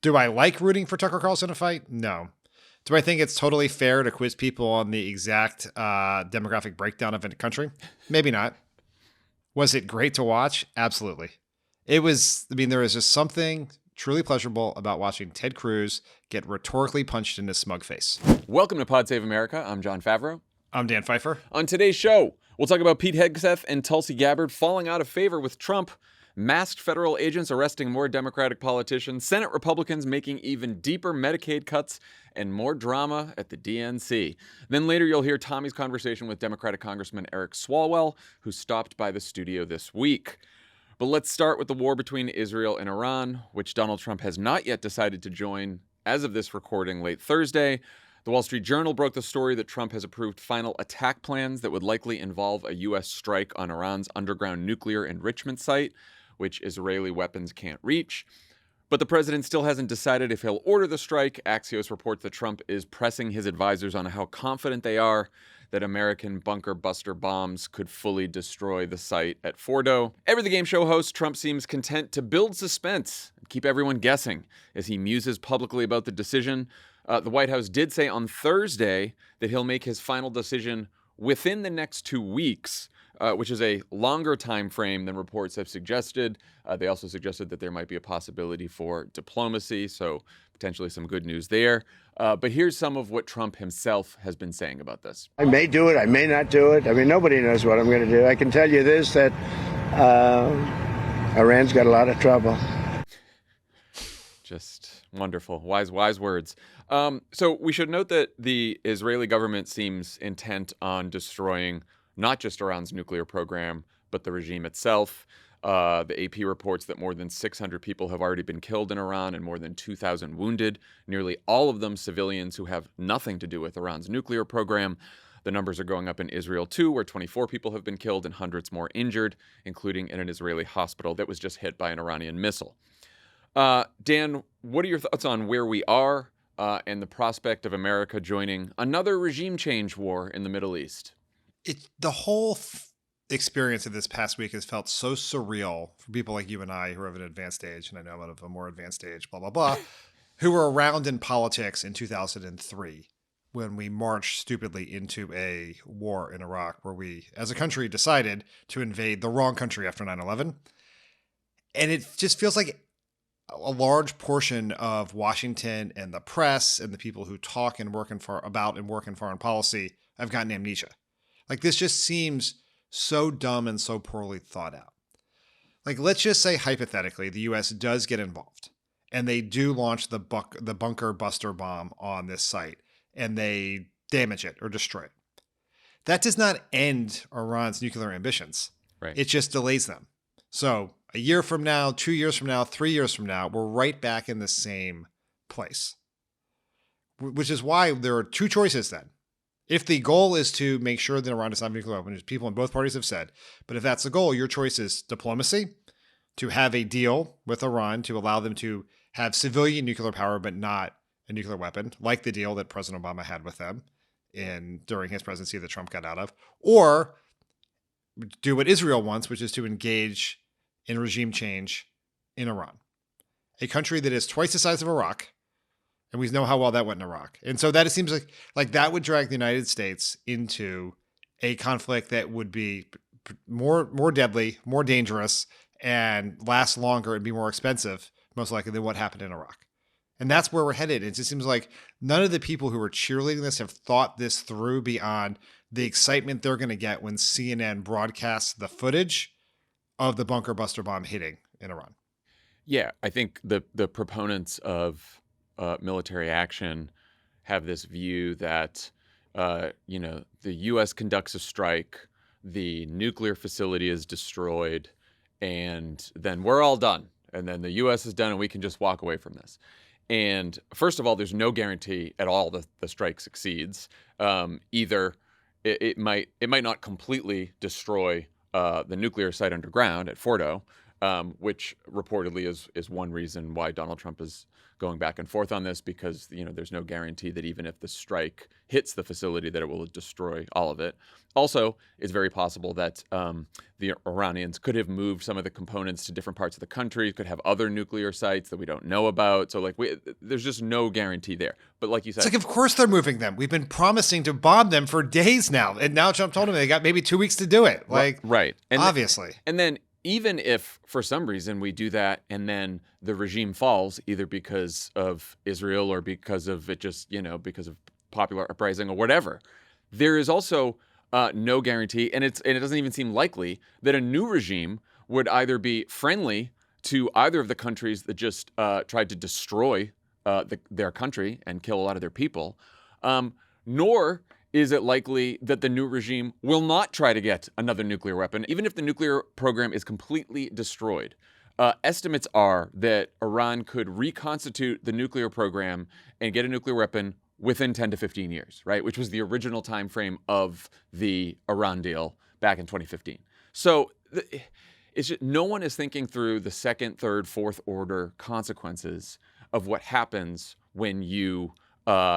Do I like rooting for Tucker Carlson to fight? No. Do I think it's totally fair to quiz people on the exact demographic breakdown of a country? Maybe not. Was it great to watch? Absolutely. It was, there was just something truly pleasurable about watching Ted Cruz get rhetorically punched in his smug face. Welcome to Pod Save America. I'm Jon Favreau. I'm Dan Pfeiffer. On today's show, we'll talk about Pete Hegseth and Tulsi Gabbard falling out of favor with Trump, masked federal agents arresting more Democratic politicians, Senate Republicans making even deeper Medicaid cuts, and more drama at the DNC. Then later you'll hear Tommy's conversation with Democratic Congressman Eric Swalwell, who stopped by the studio this week. But let's start with the war between Israel and Iran, which Donald Trump has not yet decided to join as of this recording late Thursday. The Wall Street Journal broke the story that Trump has approved final attack plans that would likely involve a U.S. strike on Iran's underground nuclear enrichment site, which Israeli weapons can't reach. But the president still hasn't decided if he'll order the strike. Axios reports that Trump is pressing his advisors on how confident they are that American bunker buster bombs could fully destroy the site at Fordo. Every The Game Show host, Trump seems content to build suspense and keep everyone guessing as he muses publicly about the decision. The White House did say on Thursday that he'll make his final decision within the next 2 weeks, which is a longer time frame than reports have suggested. They also suggested that there might be a possibility for diplomacy, so potentially some good news there. But here's some of what Trump himself has been saying about this. I may do it, I may not do it. I mean, nobody knows what I'm going to do. I can tell you this, that Iran's got a lot of trouble. Just wonderful. Wise words. So we should note that the Israeli government seems intent on destroying not just Iran's nuclear program, but the regime itself. The AP reports that more than 600 people have already been killed in Iran and more than 2,000 wounded, nearly all of them civilians who have nothing to do with Iran's nuclear program. The numbers are going up in Israel, too, where 24 people have been killed and hundreds more injured, including in an Israeli hospital that was just hit by an Iranian missile. Dan, what are your thoughts on where we are and the prospect of America joining another regime change war in the Middle East? The whole experience of this past week has felt so surreal for people like you and I who are of an advanced age, and I know I'm of a more advanced age, blah, blah, blah, who were around in politics in 2003 when we marched stupidly into a war in Iraq where we, as a country, decided to invade the wrong country after 9/11. And it just feels like a large portion of Washington and the press and the people who talk and work in foreign policy have gotten amnesia. Like, this just seems so dumb and so poorly thought out. Like, let's just say hypothetically the U.S. does get involved and they do launch the bunker buster bomb on this site and they damage it or destroy it. That does not end Iran's nuclear ambitions. Right. It just delays them. So a year from now, 2 years from now, 3 years from now, we're right back in the same place. Which is why there are two choices then. If the goal is to make sure that Iran does not have nuclear weapons, people in both parties have said, but if that's the goal, your choice is diplomacy, to have a deal with Iran to allow them to have civilian nuclear power, but not a nuclear weapon, like the deal that President Obama had with them during his presidency that Trump got out of, or do what Israel wants, which is to engage in regime change in Iran, a country that is twice the size of Iraq. And we know how well that went in Iraq. And so that it seems like that would drag the United States into a conflict that would be more deadly, more dangerous, and last longer and be more expensive, most likely, than what happened in Iraq. And that's where we're headed. It just seems like none of the people who are cheerleading this have thought this through beyond the excitement they're going to get when CNN broadcasts the footage of the bunker buster bomb hitting in Iran. Yeah, I think the proponents of military action have this view that, the U.S. conducts a strike, the nuclear facility is destroyed, and then we're all done. And then the U.S. is done and we can just walk away from this. And first of all, there's no guarantee at all that the strike succeeds. Either it might not completely destroy the nuclear site underground at Fordo, which reportedly is one reason why Donald Trump is going back and forth on this, because there's no guarantee that even if the strike hits the facility that it will destroy all of it. Also, it's very possible that the Iranians could have moved some of the components to different parts of the country, could have other nuclear sites that we don't know about. So there's just no guarantee there. But like you said, it's like, of course they're moving them. We've been promising to bomb them for days now. And now Trump told them they got maybe 2 weeks to do it. Like, right. And obviously. And then even if for some reason we do that and then the regime falls, either because of Israel or because of it just, because of popular uprising or whatever, there is also no guarantee, and it doesn't even seem likely that a new regime would either be friendly to either of the countries that just tried to destroy their country and kill a lot of their people, nor is it likely that the new regime will not try to get another nuclear weapon, even if the nuclear program is completely destroyed. Estimates are that Iran could reconstitute the nuclear program and get a nuclear weapon within 10 to 15 years, right? Which was the original time frame of the Iran deal back in 2015. So it's just, no one is thinking through the second, third, fourth order consequences of what happens when you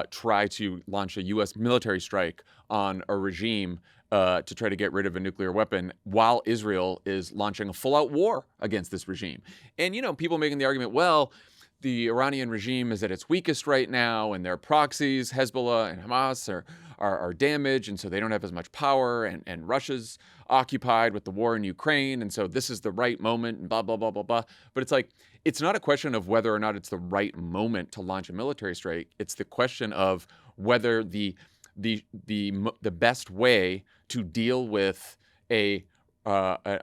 try to launch a U.S. military strike on a regime to try to get rid of a nuclear weapon while Israel is launching a full-out war against this regime. And, people making the argument, well, the Iranian regime is at its weakest right now, and their proxies, Hezbollah and Hamas, are damaged, and so they don't have as much power, and Russia's occupied with the war in Ukraine, and so this is the right moment, and blah, blah, blah, blah, blah. But it's like, it's not a question of whether or not it's the right moment to launch a military strike. It's the question of whether the best way to deal with a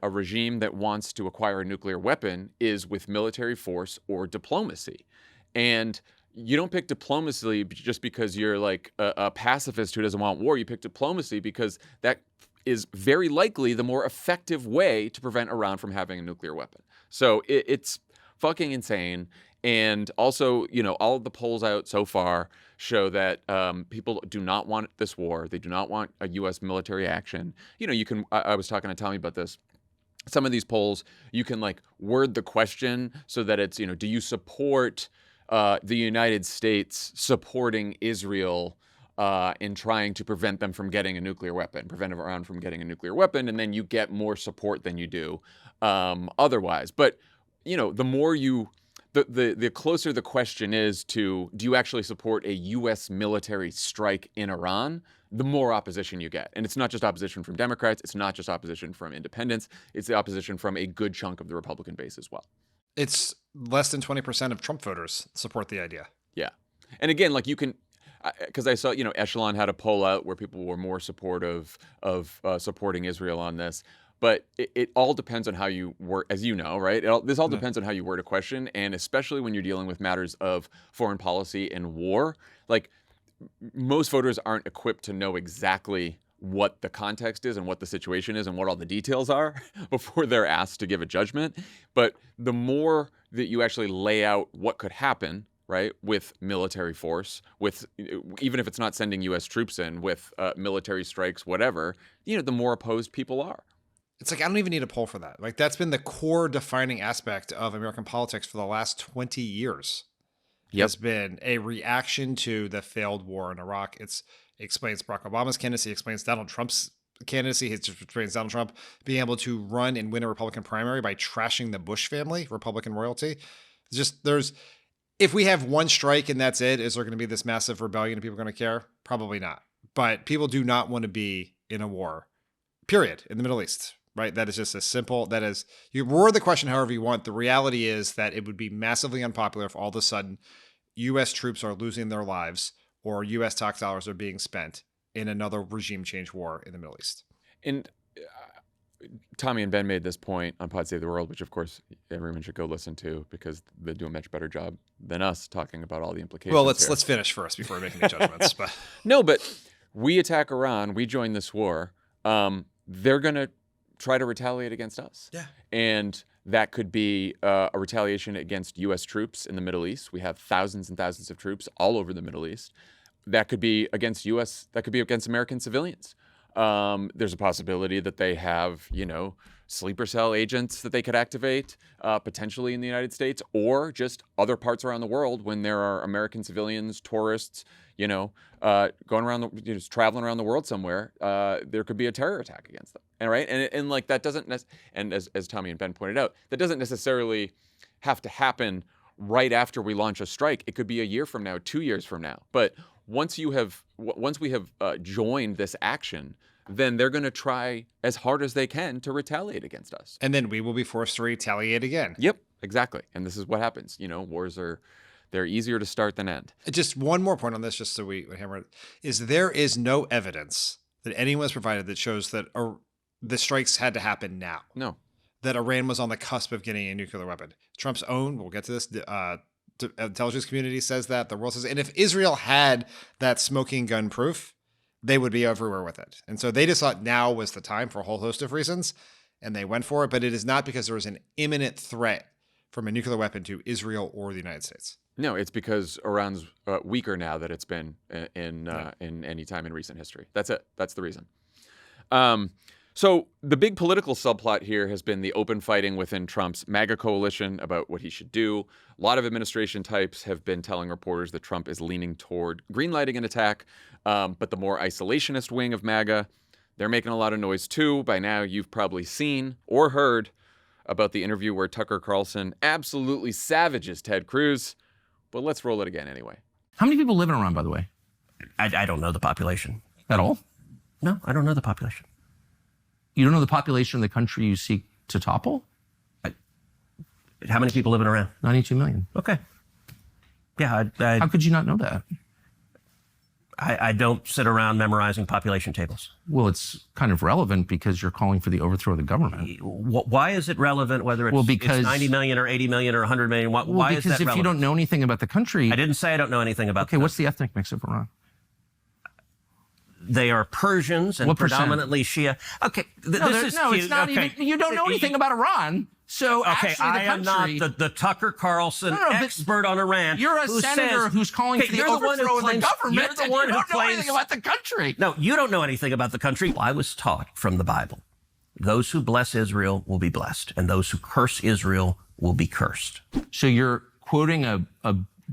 regime that wants to acquire a nuclear weapon is with military force or diplomacy. And you don't pick diplomacy just because you're like a pacifist who doesn't want war. You pick diplomacy because that is very likely the more effective way to prevent Iran from having a nuclear weapon. So it's fucking insane. And also, all of the polls out so far show that people do not want this war. They do not want a U.S. military action. I was talking to Tommy about this. Some of these polls, you can word the question so that it's, do you support the United States supporting Israel in trying to prevent them from getting a nuclear weapon, prevent Iran from getting a nuclear weapon, and then you get more support than you do otherwise. But, the more the closer the question is to, do you actually support a U.S. military strike in Iran, the more opposition you get. And it's not just opposition from Democrats. It's not just opposition from independents. It's the opposition from a good chunk of the Republican base as well. It's less than 20% of Trump voters support the idea. Yeah. And again, you can, because I saw, Echelon had a poll out where people were more supportive of supporting Israel on this. But it all depends on how you word, as you know, right? This all depends on how you word a question, and especially when you're dealing with matters of foreign policy and war. Most voters aren't equipped to know exactly what the context is and what the situation is and what all the details are before they're asked to give a judgment. But the more that you actually lay out what could happen, right, with military force, with even if it's not sending U.S. troops in, with military strikes, whatever, the more opposed people are. It's I don't even need a poll for that. That's been the core defining aspect of American politics for the last 20 years. Yep. Has been a reaction to the failed war in Iraq. It explains Barack Obama's candidacy, explains Donald Trump's candidacy, it explains Donald Trump being able to run and win a Republican primary by trashing the Bush family, Republican royalty. If we have one strike and that's it, is there going to be this massive rebellion and people are going to care? Probably not. But people do not want to be in a war, period, in the Middle East. Right? That is just as simple. That is, you word the question however you want. The reality is that it would be massively unpopular if all of a sudden U.S. troops are losing their lives or U.S. tax dollars are being spent in another regime change war in the Middle East. And Tommy and Ben made this point on Pod Save the World, which of course everyone should go listen to because they do a much better job than us talking about all the implications. Well, let's finish first before making the judgments. But no, but we attack Iran, we join this war. They're gonna try to retaliate against us. Yeah. And that could be a retaliation against U.S. troops in the Middle East. We have thousands and thousands of troops all over the Middle East. That could be against U.S., that could be against American civilians. There's a possibility that they have, sleeper cell agents that they could activate potentially in the United States or just other parts around the world when there are American civilians, tourists, going around, just traveling around the world somewhere. There could be a terror attack against them. And right. And like that doesn't, and as Tommy and Ben pointed out, that doesn't necessarily have to happen right after we launch a strike. It could be a year from now, 2 years from now. But once we have joined this action, then they're going to try as hard as they can to retaliate against us. And then we will be forced to retaliate again. Yep, exactly. And this is what happens. Wars they're easier to start than end. Just one more point on this, just so we hammer it, is there is no evidence that anyone has provided that shows that the strikes had to happen now. No. That Iran was on the cusp of getting a nuclear weapon. Trump's own, we'll get to this, the intelligence community says that, the world says, and if Israel had that smoking gun proof, they would be everywhere with it. And so they just thought now was the time for a whole host of reasons, and they went for it. But it is not because there was an imminent threat from a nuclear weapon to Israel or the United States. No, it's because Iran's weaker now than it's been in any time in recent history. That's it. That's the reason. So the big political subplot here has been the open fighting within Trump's MAGA coalition about what he should do. A lot of administration types have been telling reporters that Trump is leaning toward greenlighting an attack, but the more isolationist wing of MAGA, they're making a lot of noise too. By now, you've probably seen or heard about the interview where Tucker Carlson absolutely savages Ted Cruz. But let's roll it again anyway. How many people live in Iran, by the way? I don't know the population. At all? No, I don't know the population. You don't know the population of the country you seek to topple? How many people live in Iran? 92 million. Okay. Yeah, How could you not know that? I don't sit around memorizing population tables. Well, it's kind of relevant because you're calling for the overthrow of the government. Why is it relevant whether it's 90 million or 80 million or 100 million? Why is that relevant? Because if you don't know anything about the country... I didn't say I don't know anything about Okay, what's the ethnic mix of Iran? They are Persians and predominantly Shia. Okay, this is cute. It's not even... You don't know anything about Iran. So okay, I am not the Tucker Carlson expert on Iran. You're a senator who's calling for the overthrow of the government. You're the one who don't know anything about the country. No, you don't know anything about the country. I was taught from the Bible, those who bless Israel will be blessed, and those who curse Israel will be cursed. So you're quoting a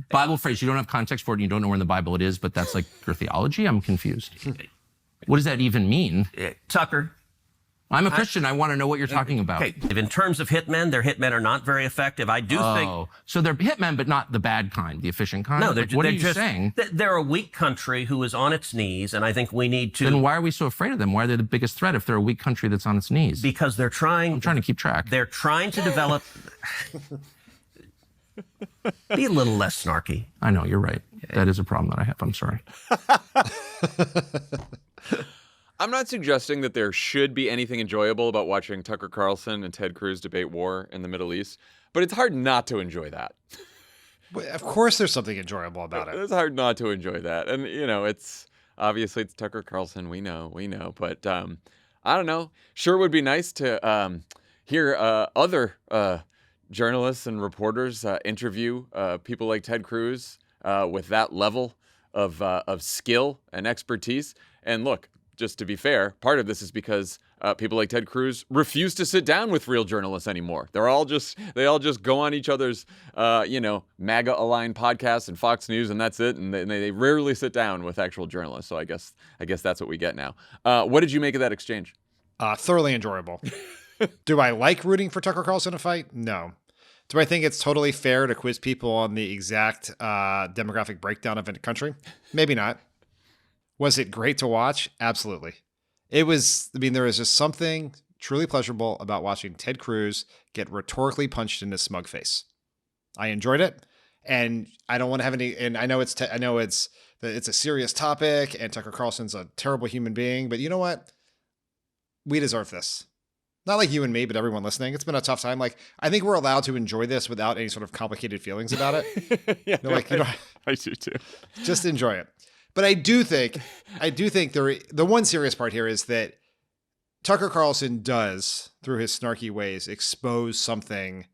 Bible phrase. You don't have context for it, and you don't know where in the Bible it is, but that's like your theology? I'm confused. What does that even mean? Tucker. I'm a Christian. I want to know what you're talking about. Okay. In terms of hitmen, their hitmen are not very effective. I do think... So they're hitmen, but not the bad kind, the efficient kind? No, what are you saying? They're a weak country who is on its knees, and I think we need to... Then why are we so afraid of them? Why are they the biggest threat if they're a weak country that's on its knees? Because they're trying... I'm trying to keep track. They're trying to develop... Be a little less snarky. I know, you're right. That is a problem that I have. I'm sorry. I'm not suggesting that there should be anything enjoyable about watching Tucker Carlson and Ted Cruz debate war in the Middle East, but it's hard not to enjoy that. Of course there's something enjoyable about it. It's hard not to enjoy that. And, it's obviously it's Tucker Carlson. We know. But I don't know. Sure would be nice to hear other journalists and reporters interview people like Ted Cruz with that level of skill and expertise. And look, just to be fair, part of this is because people like Ted Cruz refuse to sit down with real journalists anymore. They all just go on each other's, MAGA-aligned podcasts and Fox News, and that's it. And they rarely sit down with actual journalists. So I guess that's what we get now. What did you make of that exchange? Thoroughly enjoyable. Do I like rooting for Tucker Carlson to fight? No. Do I think it's totally fair to quiz people on the exact demographic breakdown of a country? Maybe not. Was it great to watch? Absolutely. It was, there is just something truly pleasurable about watching Ted Cruz get rhetorically punched in his smug face. I enjoyed it, and I don't want to have any, and I know it's a serious topic, and Tucker Carlson's a terrible human being, but you know what? We deserve this. Not like you and me, but everyone listening. It's been a tough time. Like, I think we're allowed to enjoy this without any sort of complicated feelings about it. Yeah, I do too. Just enjoy it. But I do think the one serious part here is that Tucker Carlson does, through his snarky ways, expose something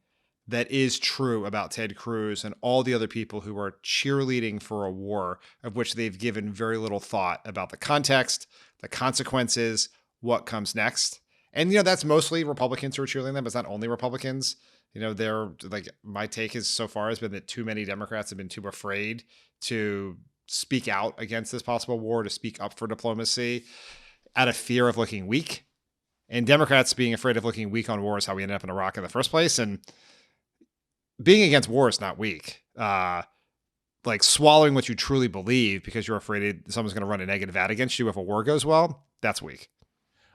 that is true about Ted Cruz and all the other people who are cheerleading for a war of which they've given very little thought about the context, the consequences, what comes next. And, that's mostly Republicans who are cheerleading them, but it's not only Republicans. They're like, my take is so far has been that too many Democrats have been too afraid to speak out against this possible war, to speak up for diplomacy out of fear of looking weak. And Democrats being afraid of looking weak on war is how we ended up in Iraq in the first place. And being against war is not weak. Like swallowing what you truly believe because you're afraid someone's going to run a negative ad against you if a war goes well, that's weak.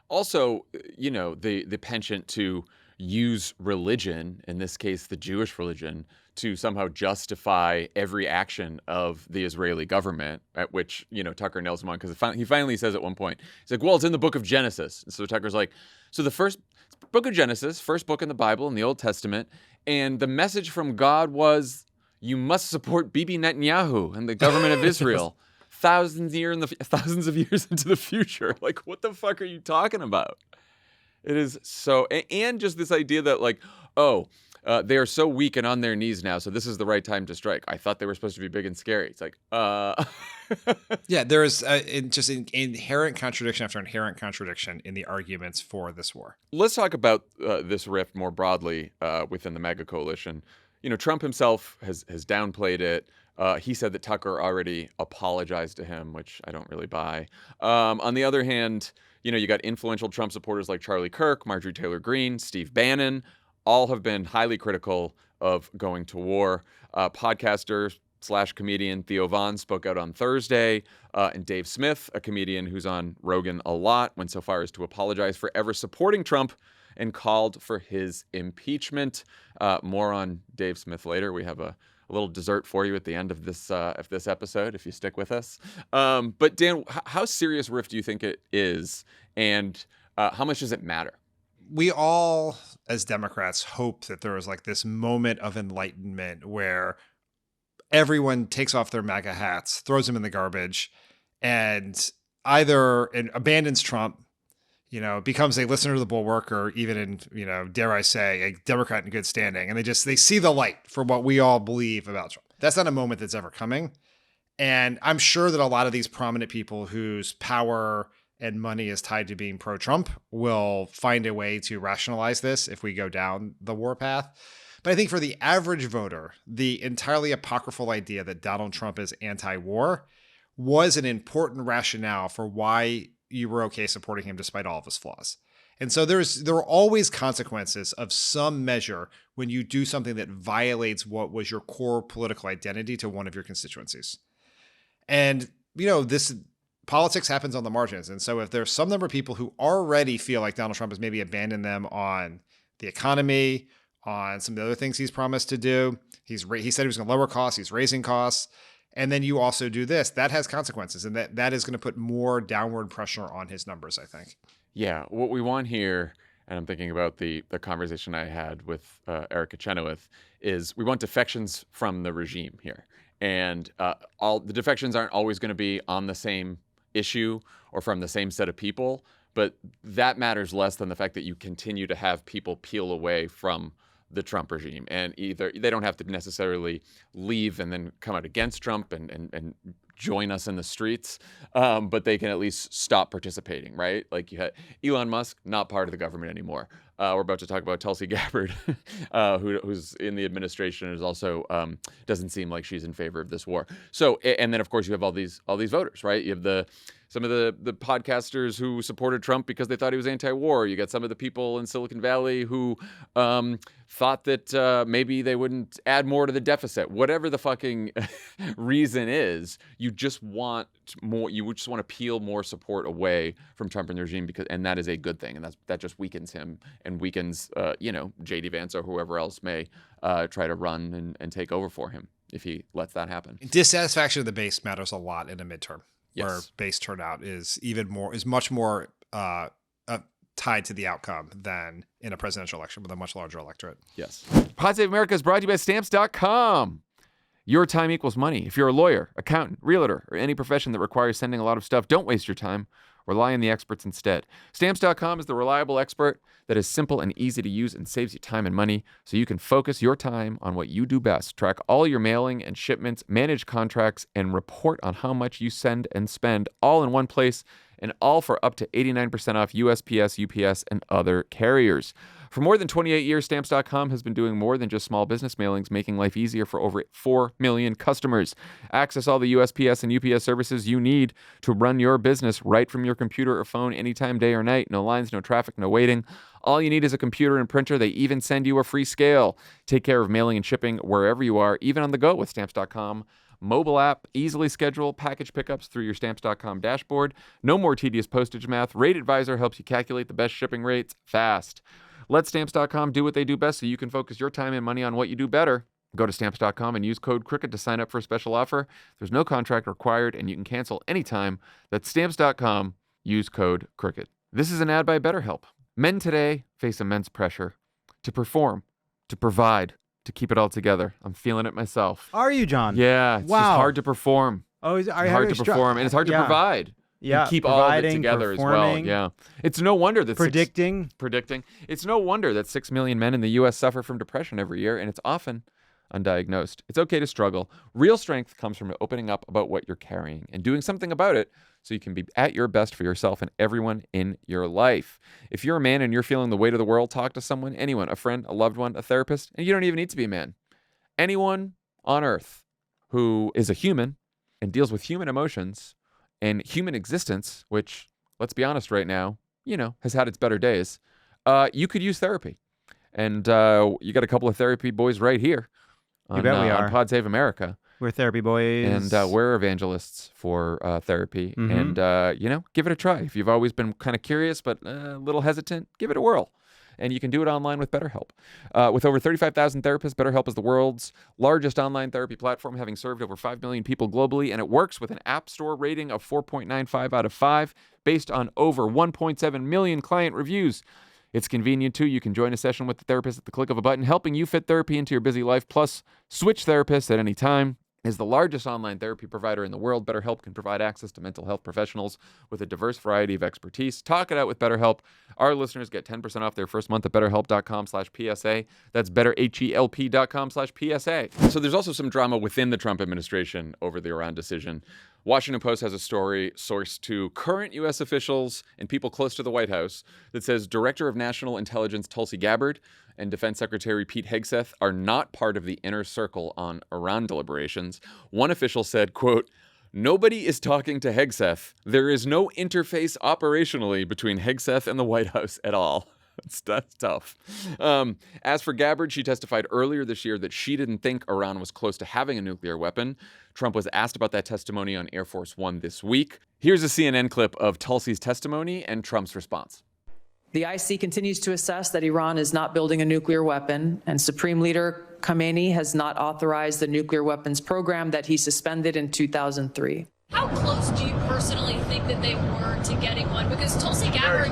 Also, the penchant to use religion, in this case, the Jewish religion, to somehow justify every action of the Israeli government, at which, Tucker nails him on, because he finally says at one point, he's like, well, it's in the book of Genesis. And so Tucker's like, so the first book of Genesis, first book in the Bible, in the Old Testament, and the message from God was, you must support Bibi Netanyahu and the government of Israel thousands of years into the future. Like, what the fuck are you talking about? It is so, and just this idea that like, they are so weak and on their knees now, so this is the right time to strike. I thought they were supposed to be big and scary. It's like, Yeah, there is just an inherent contradiction after inherent contradiction in the arguments for this war. Let's talk about this rift more broadly within the MAGA coalition. Trump himself has downplayed it. He said that Tucker already apologized to him, which I don't really buy. On the other hand, you got influential Trump supporters like Charlie Kirk, Marjorie Taylor Greene, Steve Bannon, all have been highly critical of going to war. Podcaster / comedian Theo Von spoke out on Thursday, and Dave Smith, a comedian who's on Rogan a lot, went so far as to apologize for ever supporting Trump and called for his impeachment. More on Dave Smith later. We have a little dessert for you at the end of this episode, if you stick with us. But Dan, how serious rift do you think it is, and how much does it matter? We all, as Democrats, hope that there is like this moment of enlightenment where everyone takes off their MAGA hats, throws them in the garbage, and either abandons Trump, becomes a listener to the Bulwark, or even in, dare I say, a Democrat in good standing. And they see the light for what we all believe about Trump. That's not a moment that's ever coming. And I'm sure that a lot of these prominent people whose power and money is tied to being pro-Trump will find a way to rationalize this if we go down the war path. But I think for the average voter, the entirely apocryphal idea that Donald Trump is anti-war was an important rationale for why you were okay supporting him despite all of his flaws. And so there are always consequences of some measure when you do something that violates what was your core political identity to one of your constituencies. And, this politics happens on the margins. And so if there's some number of people who already feel like Donald Trump has maybe abandoned them on the economy, on some of the other things he's promised to do, he said he was going to lower costs, he's raising costs. And then you also do this, that has consequences. And that is going to put more downward pressure on his numbers, I think. Yeah, what we want here, and I'm thinking about the conversation I had with Eric Chenoweth, is we want defections from the regime here. And all the defections aren't always going to be on the same issue or from the same set of people, but that matters less than the fact that you continue to have people peel away from the Trump regime. And either they don't have to necessarily leave and then come out against Trump and join us in the streets, but they can at least stop participating, right? Like you had Elon Musk, not part of the government anymore. We're about to talk about Tulsi Gabbard, who's in the administration and is also doesn't seem like she's in favor of this war. So, and then of course you have all these voters, right? You have some of the podcasters who supported Trump because they thought he was anti-war. You got some of the people in Silicon Valley who thought that maybe they wouldn't add more to the deficit. Whatever the fucking reason is, you just want more. You just want to peel more support away from Trump and the regime and that is a good thing, and that just weakens him and weakens J.D. Vance or whoever else may try to run and take over for him if he lets that happen. Dissatisfaction of the base matters a lot in a midterm. Yes. Where base turnout is much more tied to the outcome than in a presidential election with a much larger electorate. Yes. Pod Save America is brought to you by Stamps.com. Your time equals money. If you're a lawyer, accountant, realtor, or any profession that requires sending a lot of stuff, don't waste your time. Rely on the experts instead. Stamps.com is the reliable expert that is simple and easy to use and saves you time and money so you can focus your time on what you do best. Track all your mailing and shipments, manage contracts, and report on how much you send and spend all in one place. and all for up to 89% off USPS, UPS, and other carriers. For more than 28 years, Stamps.com has been doing more than just small business mailings, making life easier for over 4 million customers. Access all the USPS and UPS services you need to run your business right from your computer or phone anytime, day or night. No lines, no traffic, no waiting. All you need is a computer and printer. They even send you a free scale. Take care of mailing and shipping wherever you are, even on the go with Stamps.com. Mobile app, easily schedule package pickups through your Stamps.com dashboard. No more tedious postage math. Rate Advisor helps you calculate the best shipping rates fast. Let Stamps.com do what they do best so you can focus your time and money on what you do better. Go to Stamps.com and use code CROOKED to sign up for a special offer. There's no contract required, and you can cancel anytime. That's Stamps.com. Use code CROOKED. This is an ad by BetterHelp. Men today face immense pressure to perform, to provide, to keep it all together. I'm feeling it myself. Are you, John? Yeah, it's just hard to perform. Oh, it's hard to perform, and it's hard to provide. Yeah, and keep all of it together as well. Yeah, it's no wonder that predicting. It's no wonder that 6 million men in the U.S. suffer from depression every year, and it's often undiagnosed. It's okay to struggle. Real strength comes from opening up about what you're carrying and doing something about it so you can be at your best for yourself and everyone in your life. If you're a man and you're feeling the weight of the world, talk to someone, anyone, a friend, a loved one, a therapist, and you don't even need to be a man. Anyone on earth who is a human and deals with human emotions and human existence, which, let's be honest right now, has had its better days, you could use therapy. And you got a couple of therapy boys right here on, on Pod Save America. We're therapy boys. And we're evangelists for therapy. Mm-hmm. And, give it a try. If you've always been kind of curious but a little hesitant, give it a whirl. And you can do it online with BetterHelp. With over 35,000 therapists, BetterHelp is the world's largest online therapy platform, having served over 5 million people globally. And it works with an App Store rating of 4.95 out of 5, based on over 1.7 million client reviews. It's convenient, too. You can join a session with the therapist at the click of a button, helping you fit therapy into your busy life. Plus, switch therapists at any time. Is the largest online therapy provider in the world, BetterHelp can provide access to mental health professionals with a diverse variety of expertise. Talk it out with BetterHelp. Our listeners get 10% off their first month at BetterHelp.com/PSA. That's BetterHelp.com/PSA. So there's also some drama within the Trump administration over the Iran decision. Washington Post has a story sourced to current U.S. officials and people close to the White House that says Director of National Intelligence Tulsi Gabbard and Defense Secretary Pete Hegseth are not part of the inner circle on Iran deliberations. One official said, quote, "Nobody is talking to Hegseth. There is no interface operationally between Hegseth and the White House at all." That's tough. As for Gabbard, she testified earlier this year that she didn't think Iran was close to having a nuclear weapon. Trump was asked about that testimony on Air Force One this week. Here's a CNN clip of Tulsi's testimony and Trump's response. The IC continues to assess that Iran is not building a nuclear weapon, and Supreme Leader Khamenei has not authorized the nuclear weapons program that he suspended in 2003. How close do you personally think that they were to getting one? Because Tulsi Gabbard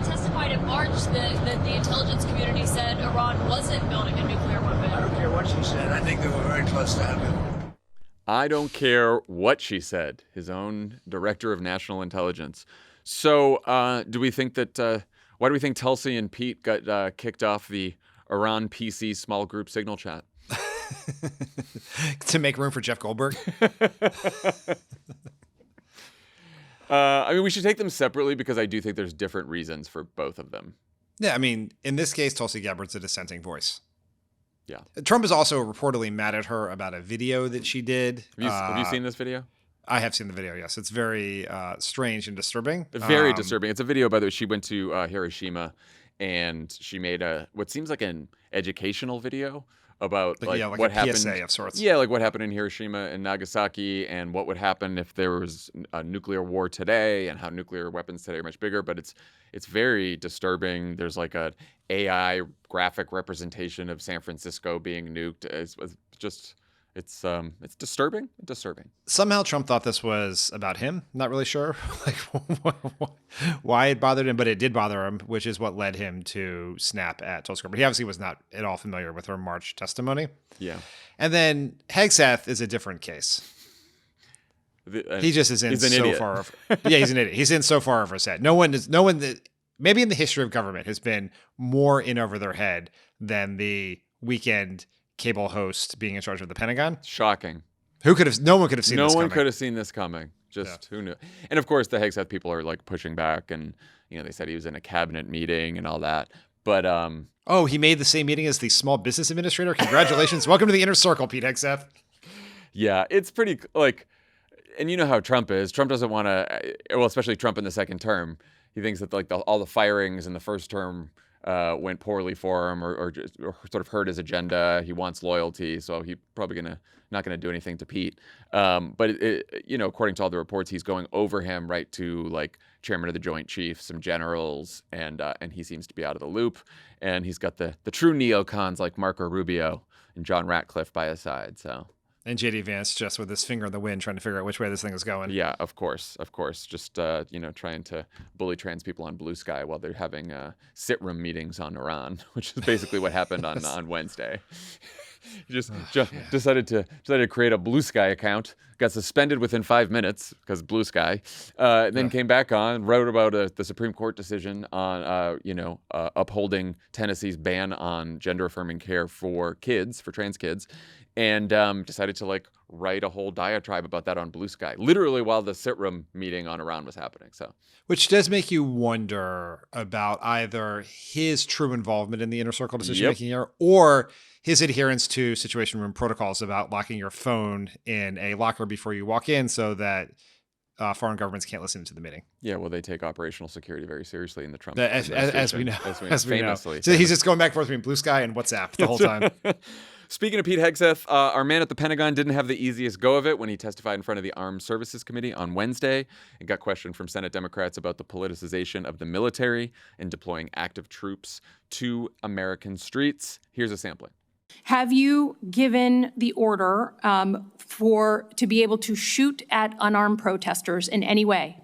testified in March that the intelligence community said Iran wasn't building a nuclear weapon. I don't care what she said. I think they were very close to having one. I don't care what she said, his own director of national intelligence. So do we think that, why do we think Tulsi and Pete got kicked off the Iran PC small group signal chat? To make room for Jeff Goldberg? I mean, we should take them separately because I do think there's different reasons for both of them. Yeah, I mean, in this case, Tulsi Gabbard's a dissenting voice. Yeah. Trump is also reportedly mad at her about a video that she did. Have you seen this video? I have seen the video, yes. It's very strange and disturbing. Very disturbing. It's a video, by the way. She went to Hiroshima and she made what seems like an educational video about like what a happened. PSA of sorts. Yeah, like what happened in Hiroshima and Nagasaki and what would happen if there was a nuclear war today and how nuclear weapons today are much bigger. But it's very disturbing. There's like a AI graphic representation of San Francisco being nuked. It's disturbing. Somehow Trump thought this was about him. Not really sure why it bothered him, but it did bother him, which is what led him to snap at Tulsi Gabbard. He obviously was not at all familiar with her March testimony. Yeah. And then Hegseth is a different case. He just is in so far. Yeah, he's an idiot. He's in so far over his head. No one that maybe in the history of government has been more in over their head than the weekend cable host being in charge of the Pentagon. Shocking. No one could have seen this coming. No one could have seen this coming. Just who knew? And of course, the Hegseth people are like pushing back, and they said he was in a cabinet meeting and all that. But oh, he made the same meeting as the small business administrator. Congratulations, welcome to the inner circle, Pete Hegseth. Yeah, it's pretty like, and you know how Trump is. Trump doesn't want to, well, especially Trump in the second term. He thinks that like all the firings in the first term went poorly for him, or sort of hurt his agenda. He wants loyalty, so he's probably not gonna do anything to Pete. But according to all the reports, he's going over him right to like chairman of the Joint Chiefs, some generals, and he seems to be out of the loop. And he's got the true neocons like Marco Rubio and John Ratcliffe by his side. So. And J.D. Vance just with his finger in the wind trying to figure out which way this thing is going. Yeah, of course. Just, trying to bully trans people on Blue Sky while they're having sit room meetings on Iran, which is basically what happened on Wednesday. He just decided to create a Blue Sky account, got suspended within 5 minutes because Blue Sky, then came back on, wrote about the Supreme Court decision on, upholding Tennessee's ban on gender-affirming care for trans kids, and decided to like write a whole diatribe about that on Blue Sky, literally while the sit room meeting on Iran was happening. So, which does make you wonder about either his true involvement in the inner circle decision making here, or his adherence to situation room protocols about locking your phone in a locker before you walk in, so that foreign governments can't listen to the meeting. Yeah, well, they take operational security very seriously in the Trump as we know. Famously. So he's just going back and forth between Blue Sky and WhatsApp the whole time. Speaking of Pete Hegseth, our man at the Pentagon didn't have the easiest go of it when he testified in front of the Armed Services Committee on Wednesday and got questioned from Senate Democrats about the politicization of the military and deploying active troops to American streets. Here's a sampling. Have you given the order to be able to shoot at unarmed protesters in any way?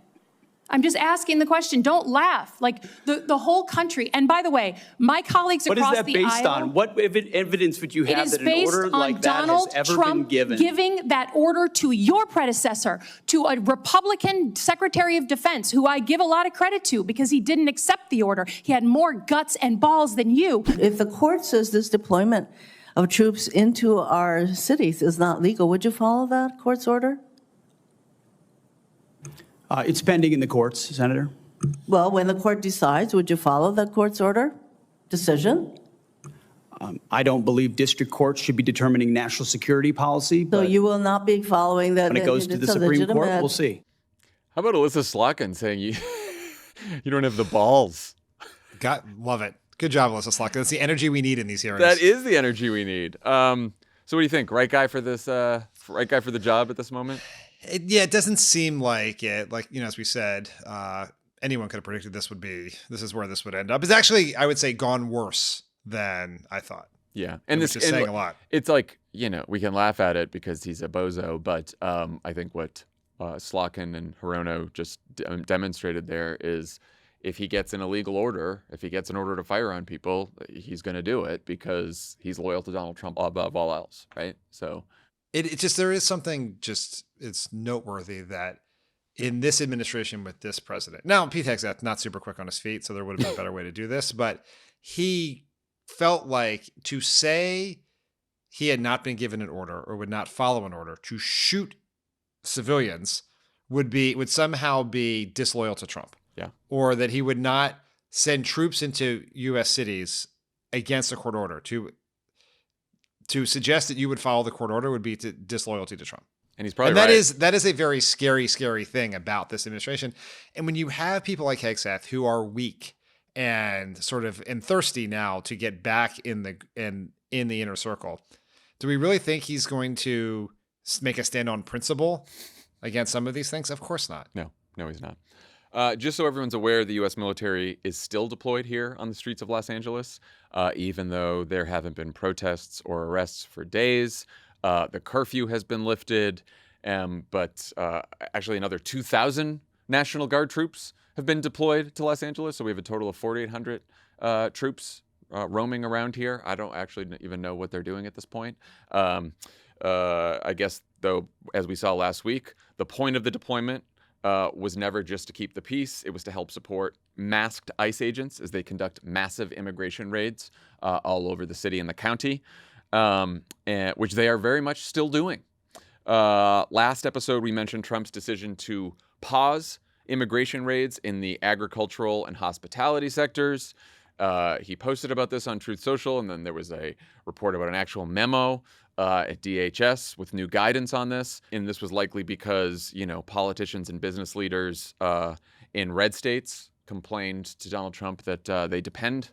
I'm just asking the question. Don't laugh. Like the whole country. And by the way, my colleagues across the aisle. What is that based on? What evidence would you have that an order like that has ever been given? It is based on Donald Trump giving that order to your predecessor, to a Republican Secretary of Defense, who I give a lot of credit to because he didn't accept the order. He had more guts and balls than you. If the court says this deployment of troops into our cities is not legal, would you follow that court's order? It's pending in the courts, Senator. Well, when the court decides, would you follow that court's order decision? I don't believe district courts should be determining national security policy. So you will not be following that. When it goes to the Supreme Court, we'll see. How about Alyssa Slotkin saying you don't have the balls? Love it. Good job, Alyssa Slotkin. That's the energy we need in these hearings. That is the energy we need. So what do you think? Right guy for this? Right guy for the job at this moment? It doesn't seem like it. Like, as we said, anyone could have predicted this is where this would end up. It's actually, I would say, gone worse than I thought. Yeah. And this is saying a lot. It's like, we can laugh at it because he's a bozo, but I think what Slotkin and Hirono just demonstrated there is if he gets an illegal order, if he gets an order to fire on people, he's going to do it because he's loyal to Donald Trump above all else, right? So it just, there is something it's noteworthy that in this administration with this president, now Pete Hegseth, not super quick on his feet, so there would have been a better way to do this, but he felt like to say he had not been given an order or would not follow an order to shoot civilians would somehow be disloyal to Trump. Yeah. Or that he would not send troops into U.S. cities against a court order. To suggest that you would follow the court order would be disloyalty to Trump. And he's probably right. That is a very scary, scary thing about this administration. And when you have people like Hegseth who are weak and sort of thirsty now to get back in the inner circle, do we really think he's going to make a stand on principle against some of these things? Of course not. No, he's not. Just so everyone's aware, the U.S. military is still deployed here on the streets of Los Angeles, even though there haven't been protests or arrests for days. The curfew has been lifted, but actually another 2,000 National Guard troops have been deployed to Los Angeles. So we have a total of 4,800 troops roaming around here. I don't actually even know what they're doing at this point. I guess, though, as we saw last week, the point of the deployment was never just to keep the peace. It was to help support masked ICE agents as they conduct massive immigration raids all over the city and the county, which they are very much still doing. Last episode, we mentioned Trump's decision to pause immigration raids in the agricultural and hospitality sectors. He posted about this on Truth Social, and then there was a report about an actual memo at DHS with new guidance on this. And this was likely because, politicians and business leaders in red states complained to Donald Trump that they depend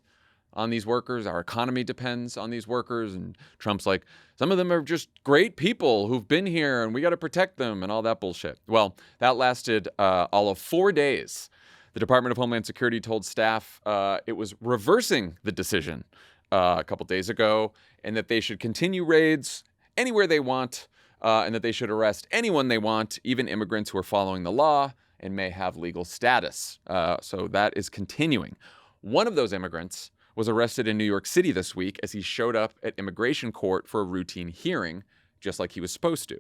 on these workers. Our economy depends on these workers. And Trump's like, some of them are just great people who've been here and we got to protect them and all that bullshit. Well, that lasted all of 4 days. The Department of Homeland Security told staff it was reversing the decision a couple days ago, and that they should continue raids anywhere they want, and that they should arrest anyone they want, even immigrants who are following the law and may have legal status. So that is continuing. One of those immigrants was arrested in New York City this week as he showed up at immigration court for a routine hearing, just like he was supposed to.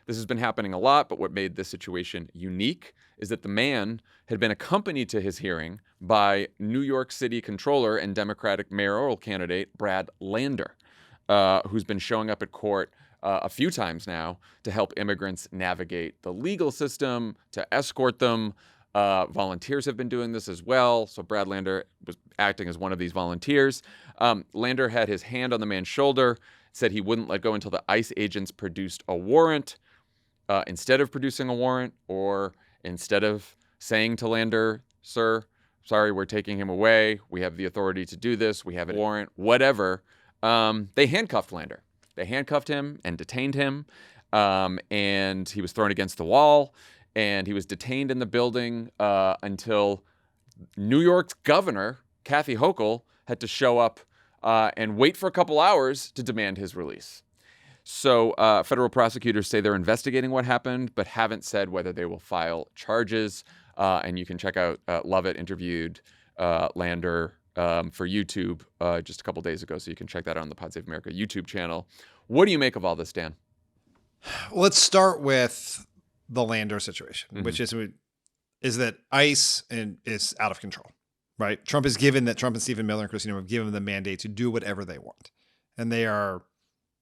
This has been happening a lot, but what made this situation unique is that the man had been accompanied to his hearing by New York City Controller and Democratic mayoral candidate Brad Lander, who's been showing up at court a few times now to help immigrants navigate the legal system, to escort them. Volunteers have been doing this as well. So Brad Lander was acting as one of these volunteers. Lander had his hand on the man's shoulder, said he wouldn't let go until the ICE agents produced a warrant. Instead of producing a warrant, or instead of saying to Lander, sir, sorry, we're taking him away. We have the authority to do this. We have a warrant, whatever. They handcuffed Lander. They handcuffed him and detained him. And he was thrown against the wall. And he was detained in the building until New York's governor, Kathy Hochul, had to show up and wait for a couple hours to demand his release. So federal prosecutors say they're investigating what happened, but haven't said whether they will file charges. And you can check out Lovett interviewed Lander for YouTube just a couple days ago. So you can check that out on the Pod Save America YouTube channel. What do you make of all this, Dan? Let's start with the Lander situation, which is that ICE is out of control, right? Trump and Stephen Miller and Christine have given them the mandate to do whatever they want. And they are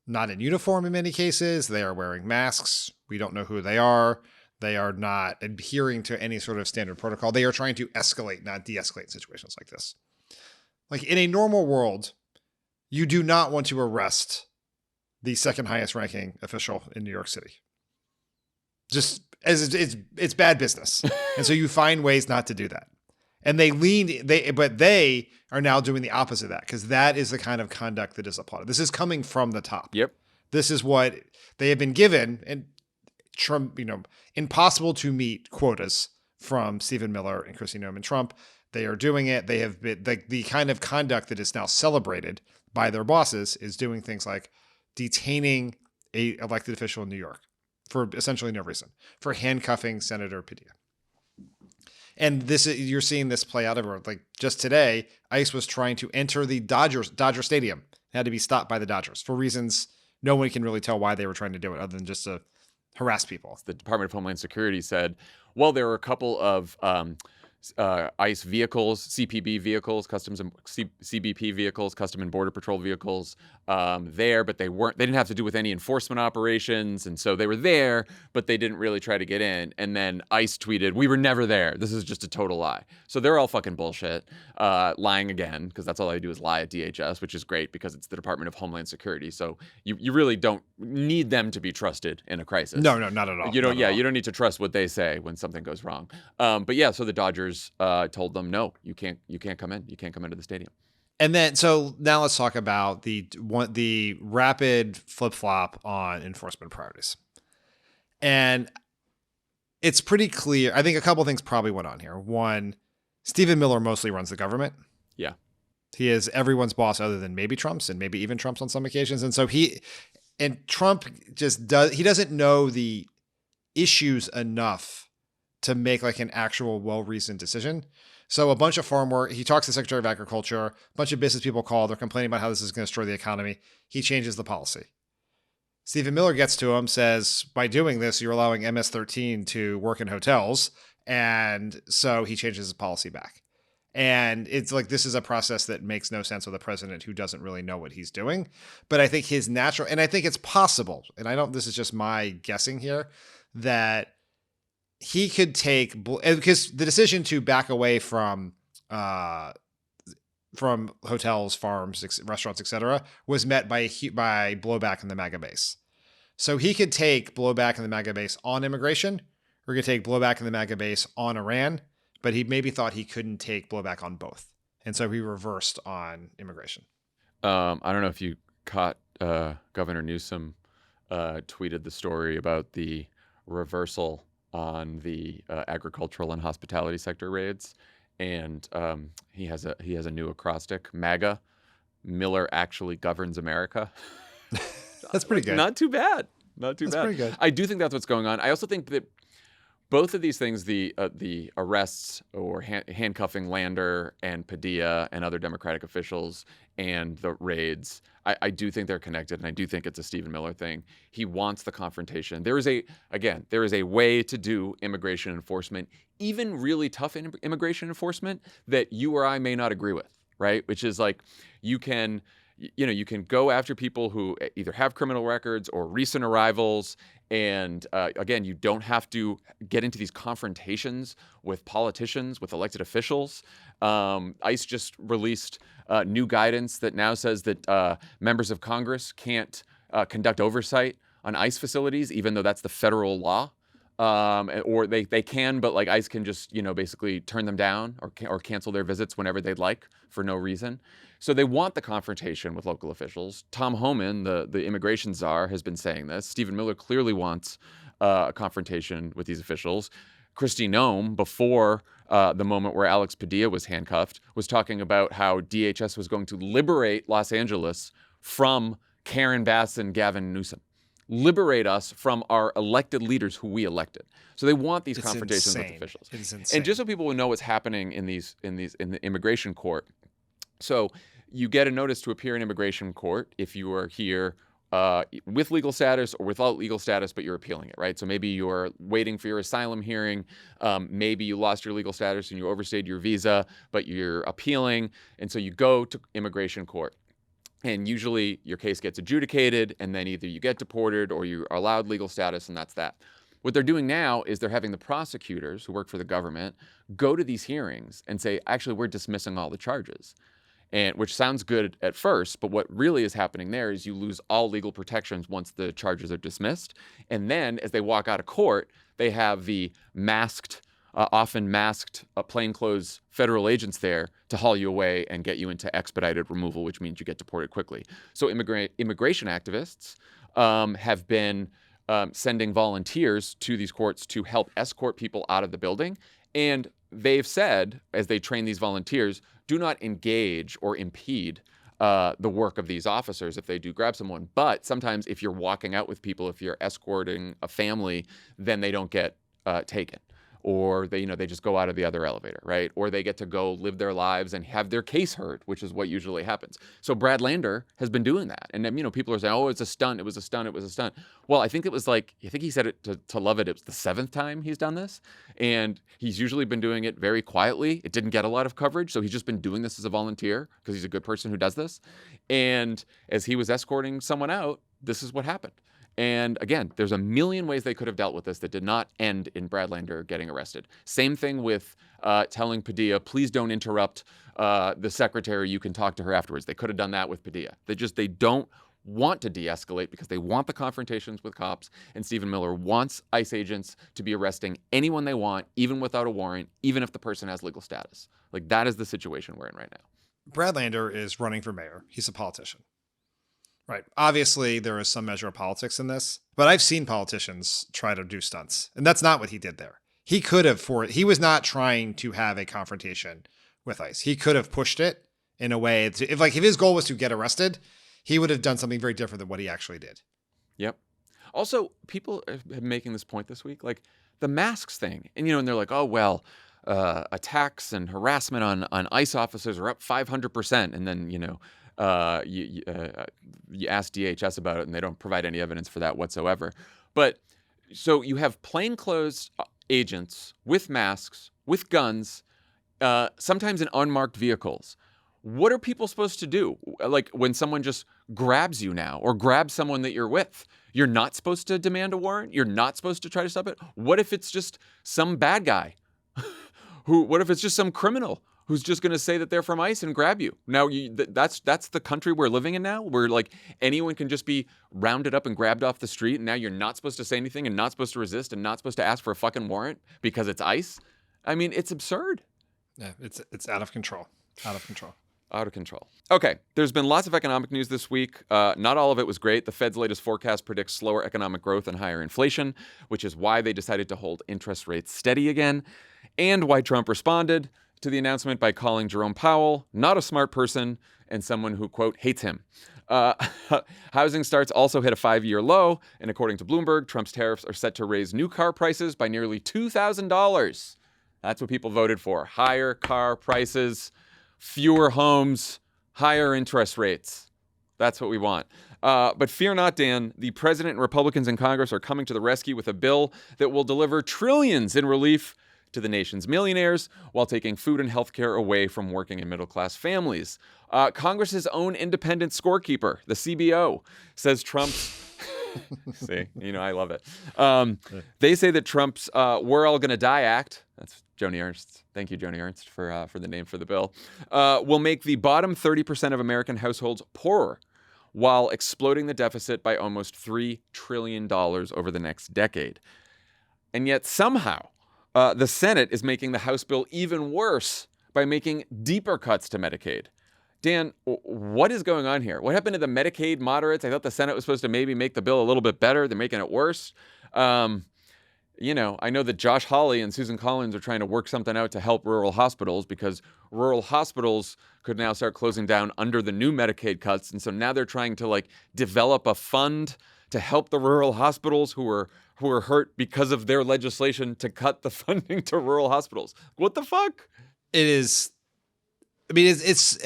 not in uniform in many cases. They are wearing masks. We don't know who they are. They are not adhering to any sort of standard protocol. They are trying to escalate, not de-escalate situations like this. Like in a normal world, you do not want to arrest the second highest ranking official in New York City. Just as it's bad business. And so you find ways not to do that. And but they are now doing the opposite of that, because that is the kind of conduct that is applauded. This is coming from the top. Yep. This is what they have been given, and Trump, impossible to meet quotas from Stephen Miller and Christine Noem and Trump. They are doing it. They have been the kind of conduct that is now celebrated by their bosses is doing things like detaining a elected official in New York for essentially no reason, for handcuffing Senator Padilla. And you're seeing this play out everywhere. Like just today, ICE was trying to enter the Dodger Stadium. It had to be stopped by the Dodgers for reasons no one can really tell why they were trying to do it, other than just to harass people. The Department of Homeland Security said, well, there were a couple of ICE vehicles, CPB vehicles, CBP vehicles, Custom and Border Patrol vehicles there, but they didn't have to do with any enforcement operations. And so they were there, but they didn't really try to get in. And then ICE tweeted, we were never there. This is just a total lie. So they're all fucking bullshit, lying again, because that's all they do is lie at DHS, which is great because it's the Department of Homeland Security. So you really don't need them to be trusted in a crisis. No, not at all. You don't need to trust what they say when something goes wrong. But yeah, so the Dodgers told them, no, you can't come in. You can't come into the stadium. And then, so now let's talk about the rapid flip-flop on enforcement priorities. And it's pretty clear. I think a couple of things probably went on here. One, Stephen Miller mostly runs the government. Yeah. He is everyone's boss other than maybe Trump's, and maybe even Trump's on some occasions. And so Trump he doesn't know the issues enough to make like an actual well-reasoned decision. So a bunch of farm work, he talks to the Secretary of Agriculture, a bunch of business people call, they're complaining about how this is going to destroy the economy. He changes the policy. Stephen Miller gets to him, says, by doing this, you're allowing MS-13 to work in hotels. And so he changes his policy back. And it's like, this is a process that makes no sense with a president who doesn't really know what he's doing. But I think his natural, and I think it's possible, and this is just my guessing here, that he could take, because the decision to back away from hotels, farms, restaurants, etc., was met by blowback in the MAGA base. So he could take blowback in the MAGA base on immigration, or he could take blowback in the MAGA base on Iran, but he maybe thought he couldn't take blowback on both. And so he reversed on immigration. I don't know if you caught Governor Newsom tweeted the story about the reversal on the agricultural and hospitality sector raids. And he has a new acrostic: MAGA, Miller actually governs America. That's pretty good. Not too bad. Not too bad. That's pretty good. I do think that's what's going on. I also think that both of these things, the arrests or handcuffing Lander and Padilla and other Democratic officials, and the raids, I do think they're connected, and I do think it's a Stephen Miller thing. He wants the confrontation. There is a way to do immigration enforcement, even really tough immigration enforcement, that you or I may not agree with, right? Which is like, you can go after people who either have criminal records or recent arrivals. And again, you don't have to get into these confrontations with politicians, with elected officials. ICE just released new guidance that now says that members of Congress can't conduct oversight on ICE facilities, even though that's the federal law. Or they can, but like ICE can just, basically turn them down or cancel their visits whenever they'd like for no reason. So they want the confrontation with local officials. Tom Homan, the immigration czar, has been saying this. Stephen Miller clearly wants a confrontation with these officials. Kristi Noem, before the moment where Alex Padilla was handcuffed, was talking about how DHS was going to liberate Los Angeles from Karen Bass and Gavin Newsom. Liberate us from our elected leaders who we elected. So they want these confrontations with officials. It's insane. And just so people will know what's happening in the immigration court. So you get a notice to appear in immigration court if you are here with legal status or without legal status, but you're appealing it, right? So maybe you're waiting for your asylum hearing. Maybe you lost your legal status and you overstayed your visa, but you're appealing. And so you go to immigration court. And usually your case gets adjudicated, and then either you get deported or you're allowed legal status, and that's that. What they're doing now is they're having the prosecutors who work for the government go to these hearings and say, actually, we're dismissing all the charges. And which sounds good at first, but what really is happening there is you lose all legal protections once the charges are dismissed. And then as they walk out of court, they have the often masked plainclothes federal agents there to haul you away and get you into expedited removal, which means you get deported quickly. So immigration activists have been sending volunteers to these courts to help escort people out of the building. And they've said, as they train these volunteers, do not engage or impede the work of these officers if they do grab someone. But sometimes if you're walking out with people, if you're escorting a family, then they don't get taken. Or they just go out of the other elevator, right? Or they get to go live their lives and have their case heard, which is what usually happens. So Brad Lander has been doing that. And then, people are saying, oh, it's a stunt. It was a stunt. It was a stunt. Well, I think he said it to Lovett. It was the 7th time he's done this. And he's usually been doing it very quietly. It didn't get a lot of coverage. So he's just been doing this as a volunteer because he's a good person who does this. And as he was escorting someone out, this is what happened. And again, there's a million ways they could have dealt with this that did not end in Brad Lander getting arrested. Same thing with telling Padilla, please don't interrupt the secretary. You can talk to her afterwards. They could have done that with Padilla. They don't want to de-escalate because they want the confrontations with cops. And Stephen Miller wants ICE agents to be arresting anyone they want, even without a warrant, even if the person has legal status. Like, that is the situation we're in right now. Brad Lander is running for mayor. He's a politician. Right. Obviously, there is some measure of politics in this, but I've seen politicians try to do stunts, and that's not what he did there. He could have, he was not trying to have a confrontation with ICE. He could have pushed it in a way, if his goal was to get arrested, he would have done something very different than what he actually did. Yep. Also, people have been making this point this week, like the masks thing, and and they're like, oh well, attacks and harassment on ICE officers are up 500%, and then you ask DHS about it and they don't provide any evidence for that whatsoever. But so you have plainclothes agents with masks, with guns, sometimes in unmarked vehicles. What are people supposed to do? Like when someone just grabs you now or grabs someone that you're with, you're not supposed to demand a warrant? You're not supposed to try to stop it? What if it's just some bad guy? What if it's just some criminal who's just going to say that they're from ICE and grab you? Now, that's the country we're living in now, where like anyone can just be rounded up and grabbed off the street, and now you're not supposed to say anything and not supposed to resist and not supposed to ask for a fucking warrant because it's ICE? I mean, it's absurd. Yeah, it's out of control. Out of control. Out of control. Okay, there's been lots of economic news this week. Not all of it was great. The Fed's latest forecast predicts slower economic growth and higher inflation, which is why they decided to hold interest rates steady again, and why Trump responded to the announcement by calling Jerome Powell not a smart person and someone who, quote, hates him. Housing starts also hit a 5-year low, and according to Bloomberg, Trump's tariffs are set to raise new car prices by nearly $2,000. That's what people voted for. Higher car prices, fewer homes, higher interest rates. That's what we want. But fear not, Dan. The president and Republicans in Congress are coming to the rescue with a bill that will deliver trillions in relief to the nation's millionaires while taking food and health care away from working and middle-class families. Congress's own independent scorekeeper, the CBO, says Trump's... See, I love it. They say that Trump's We're All Gonna Die Act, that's Joni Ernst. Thank you, Joni Ernst, for the name for the bill, will make the bottom 30% of American households poorer while exploding the deficit by almost $3 trillion over the next decade. And yet somehow the Senate is making the House bill even worse by making deeper cuts to Medicaid. Dan, what is going on here? What happened to the Medicaid moderates? I thought the Senate was supposed to maybe make the bill a little bit better. They're making it worse. I know that Josh Hawley and Susan Collins are trying to work something out to help rural hospitals because rural hospitals could now start closing down under the new Medicaid cuts. And so now they're trying to develop a fund to help the rural hospitals who are hurt because of their legislation to cut the funding to rural hospitals. What the fuck? It is. I mean,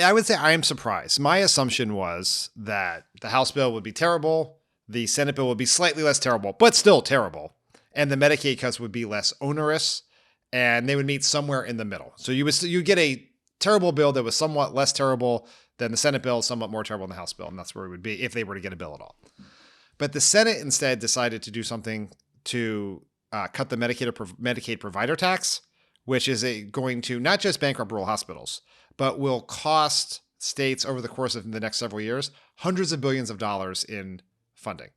I would say I am surprised. My assumption was that the House bill would be terrible, the Senate bill would be slightly less terrible, but still terrible, and the Medicaid cuts would be less onerous, and they would meet somewhere in the middle. So you get a terrible bill that was somewhat less terrible than the Senate bill, somewhat more terrible than the House bill, and that's where it would be if they were to get a bill at all. But the Senate instead decided to do something to cut the Medicaid provider tax, which is going to not just bankrupt rural hospitals, but will cost states over the course of the next several years hundreds of billions of dollars in funding,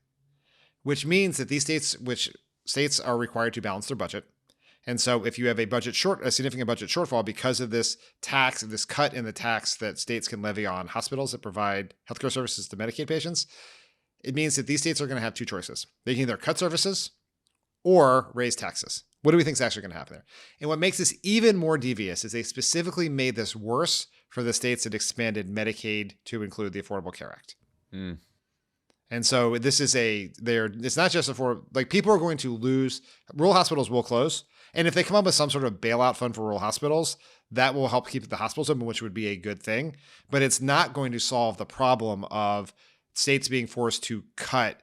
which means that these states are required to balance their budget. And so if you have a significant budget shortfall because of this tax, this cut in the tax that states can levy on hospitals that provide healthcare services to Medicaid patients, it means that these states are going to have two choices. They can either cut services or raise taxes. What do we think is actually going to happen there? And what makes this even more devious is they specifically made this worse for the states that expanded Medicaid to include the Affordable Care Act. Mm. And so this is it's not just people are going to lose, rural hospitals will close. And if they come up with some sort of bailout fund for rural hospitals, that will help keep the hospitals open, which would be a good thing. But it's not going to solve the problem of states being forced to cut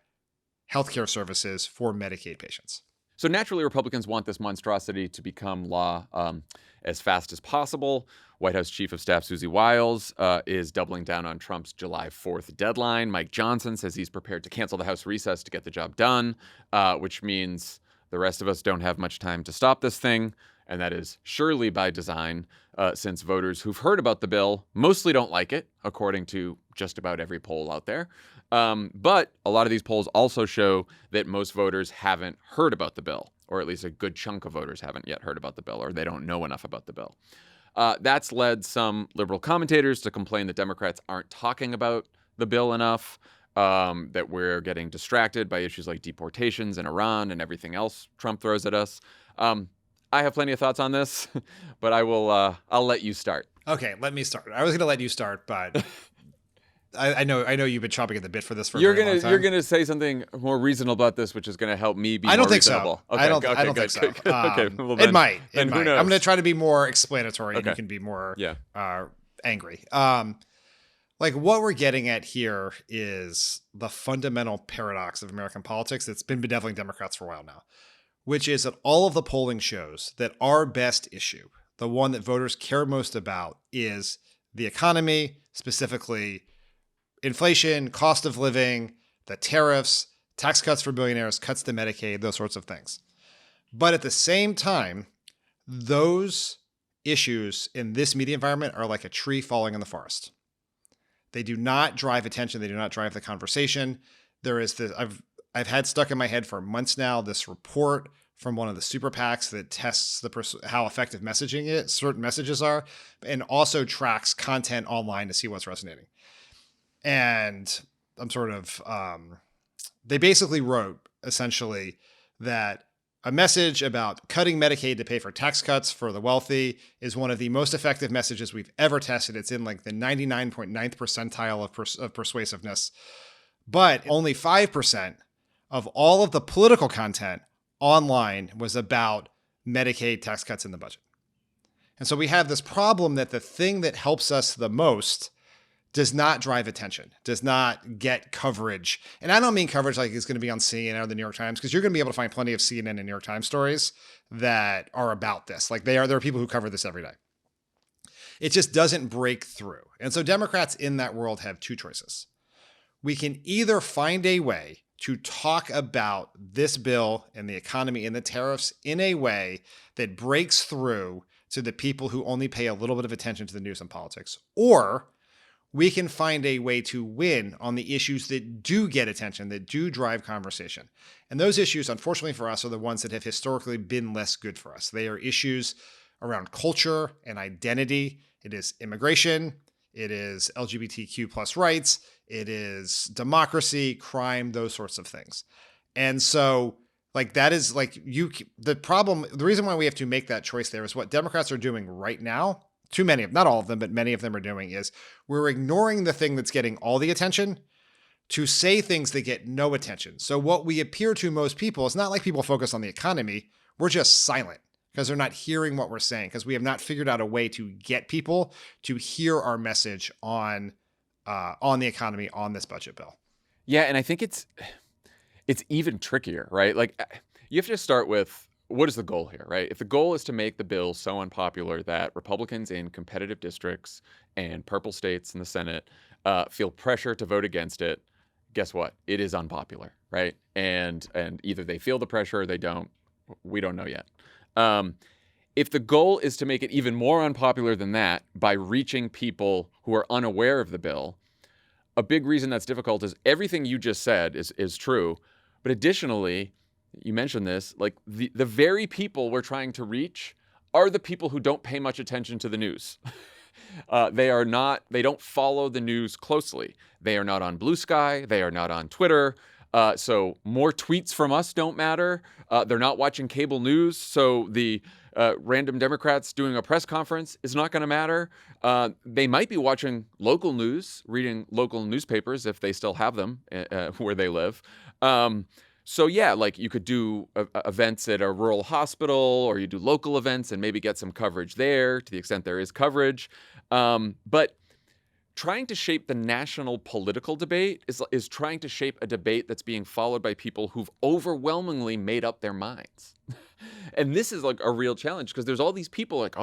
healthcare services for Medicaid patients. So naturally, Republicans want this monstrosity to become law as fast as possible. White House Chief of Staff Susie Wiles is doubling down on Trump's July 4th deadline. Mike Johnson says he's prepared to cancel the House recess to get the job done, which means the rest of us don't have much time to stop this thing. And that is surely by design, since voters who've heard about the bill mostly don't like it, according to just about every poll out there. But a lot of these polls also show that most voters haven't heard about the bill, or at least a good chunk of voters haven't yet heard about the bill, or they don't know enough about the bill. That's led some liberal commentators to complain that Democrats aren't talking about the bill enough, that we're getting distracted by issues like deportations and Iran and everything else Trump throws at us. I have plenty of thoughts on this, but I'll let you start. Okay, let me start. I was going to let you start, but I know you've been chomping at the bit for this for a very long time. You're gonna say something more reasonable about this, which is going to help me be more reasonable. I don't think so. Okay, well then, it might. Who knows? I'm going to try to be more explanatory, and you can be more angry. What we're getting at here is the fundamental paradox of American politics that's been bedeviling Democrats for a while now, which is that all of the polling shows that our best issue, the one that voters care most about is the economy, specifically inflation, cost of living, the tariffs, tax cuts for billionaires, cuts to Medicaid, those sorts of things. But at the same time, those issues in this media environment are like a tree falling in the forest. They do not drive attention. They do not drive the conversation. There is this, I've had stuck in my head for months now, this report from one of the super PACs that tests how effective certain messages are, and also tracks content online to see what's resonating. And I'm sort of, they basically wrote essentially that a message about cutting Medicaid to pay for tax cuts for the wealthy is one of the most effective messages we've ever tested. It's in like the 99.9th percentile of persuasiveness, but only 5% of all of the political content online was about Medicaid tax cuts in the budget. And so we have this problem that the thing that helps us the most does not drive attention, does not get coverage. And I don't mean coverage like it's going to be on CNN or the New York Times, because you're going to be able to find plenty of CNN and New York Times stories that are about this. Like there are people who cover this every day. It just doesn't break through. And so Democrats in that world have two choices. We can either find a way to talk about this bill and the economy and the tariffs in a way that breaks through to the people who only pay a little bit of attention to the news and politics, or we can find a way to win on the issues that do get attention, that do drive conversation. And those issues, unfortunately for us, are the ones that have historically been less good for us. They are issues around culture and identity. It is immigration. It is LGBTQ plus rights. It is democracy, crime, those sorts of things. And so like that is like the problem, the reason why we have to make that choice there is what Democrats are doing right now. Too many of, not all of them, but many of them are doing is we're ignoring the thing that's getting all the attention to say things that get no attention. So what we appear to most people is not like people focus on the economy. We're just silent because they're not hearing what we're saying, because we have not figured out a way to get people to hear our message on the economy, on this budget bill. Yeah, and I think it's even trickier, right? Like you have to start with, what is the goal here, right? If the goal is to make the bill so unpopular that Republicans in competitive districts and purple states in the Senate feel pressure to vote against it, guess what? It is unpopular, right? And either they feel the pressure or they don't. We don't know yet. If the goal is to make it even more unpopular than that by reaching people who are unaware of the bill, a big reason that's difficult is everything you just said is true. But additionally, you mentioned this, like the very people we're trying to reach are the people who don't pay much attention to the news. They don't follow the news closely. They are not on Blue Sky. They are not on Twitter. So more tweets from us don't matter. They're not watching cable news. So the random Democrats doing a press conference is not going to matter. They might be watching local news, reading local newspapers if they still have them where they live. So yeah, like you could do events at a rural hospital, or you do local events and maybe get some coverage there to the extent there is coverage. But trying to shape the national political debate is trying to shape a debate that's being followed by people who've overwhelmingly made up their minds. And this is like a real challenge because there's all these people like,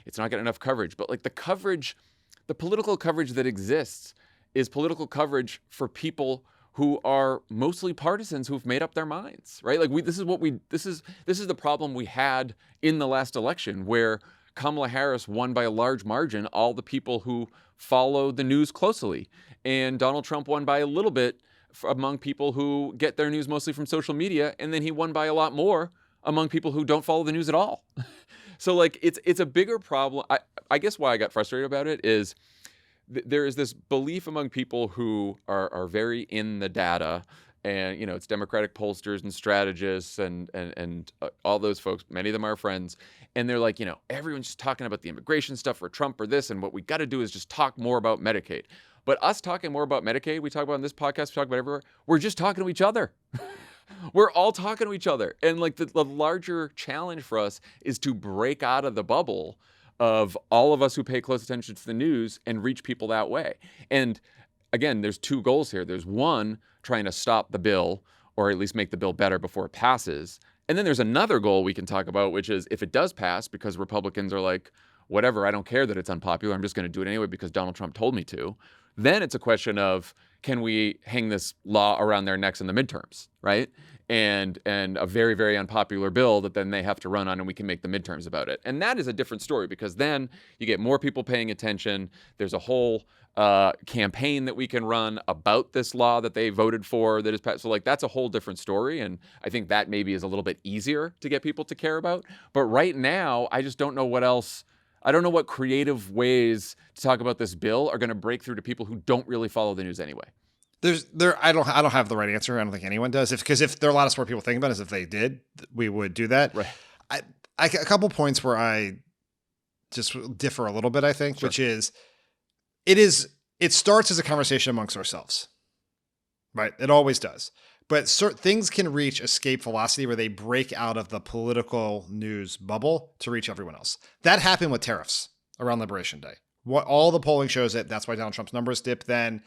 it's not getting enough coverage. But like the political coverage that exists is political coverage for people who are mostly partisans who've made up their minds, right? Like this is the problem we had in the last election, where Kamala Harris won by a large margin all the people who follow the news closely, and Donald Trump won by a little bit among people who get their news mostly from social media, and then he won by a lot more among people who don't follow the news at all. So like it's a bigger problem. I guess why I got frustrated about it is there is this belief among people who are very in the data, and it's Democratic pollsters and strategists and all those folks. Many of them are friends, and they're like, everyone's just talking about the immigration stuff for Trump or this, and what we got to do is just talk more about Medicaid. But us talking more about Medicaid, we talk about on this podcast, we talk about everywhere. We're just talking to each other. We're all talking to each other, and like the larger challenge for us is to break out of the bubble of all of us who pay close attention to the news and reach people that way. And again, there's two goals here. There's one, trying to stop the bill, or at least make the bill better before it passes. And then there's another goal we can talk about, which is if it does pass, because Republicans are like, whatever, I don't care that it's unpopular, I'm just going to do it anyway because Donald Trump told me to. Then it's a question of, can we hang this law around their necks in the midterms, right? And a very, very unpopular bill that then they have to run on, and we can make the midterms about it. And that is a different story, because then you get more people paying attention. There's a whole campaign that we can run about this law that they voted for that is passed. So like that's a whole different story. And I think that maybe is a little bit easier to get people to care about. But right now, I just don't know what else. I don't know what creative ways to talk about this bill are going to break through to people who don't really follow the news anyway. I don't have the right answer. I don't think anyone does. Because if there are a lot of smart people thinking about it, if they did, we would do that. Right. A couple points where I just differ a little bit, I think, Sure. which is it starts as a conversation amongst ourselves, right? It always does. But things can reach escape velocity where they break out of the political news bubble to reach everyone else. That happened with tariffs around Liberation Day. What all the polling shows that's why Donald Trump's numbers dipped then.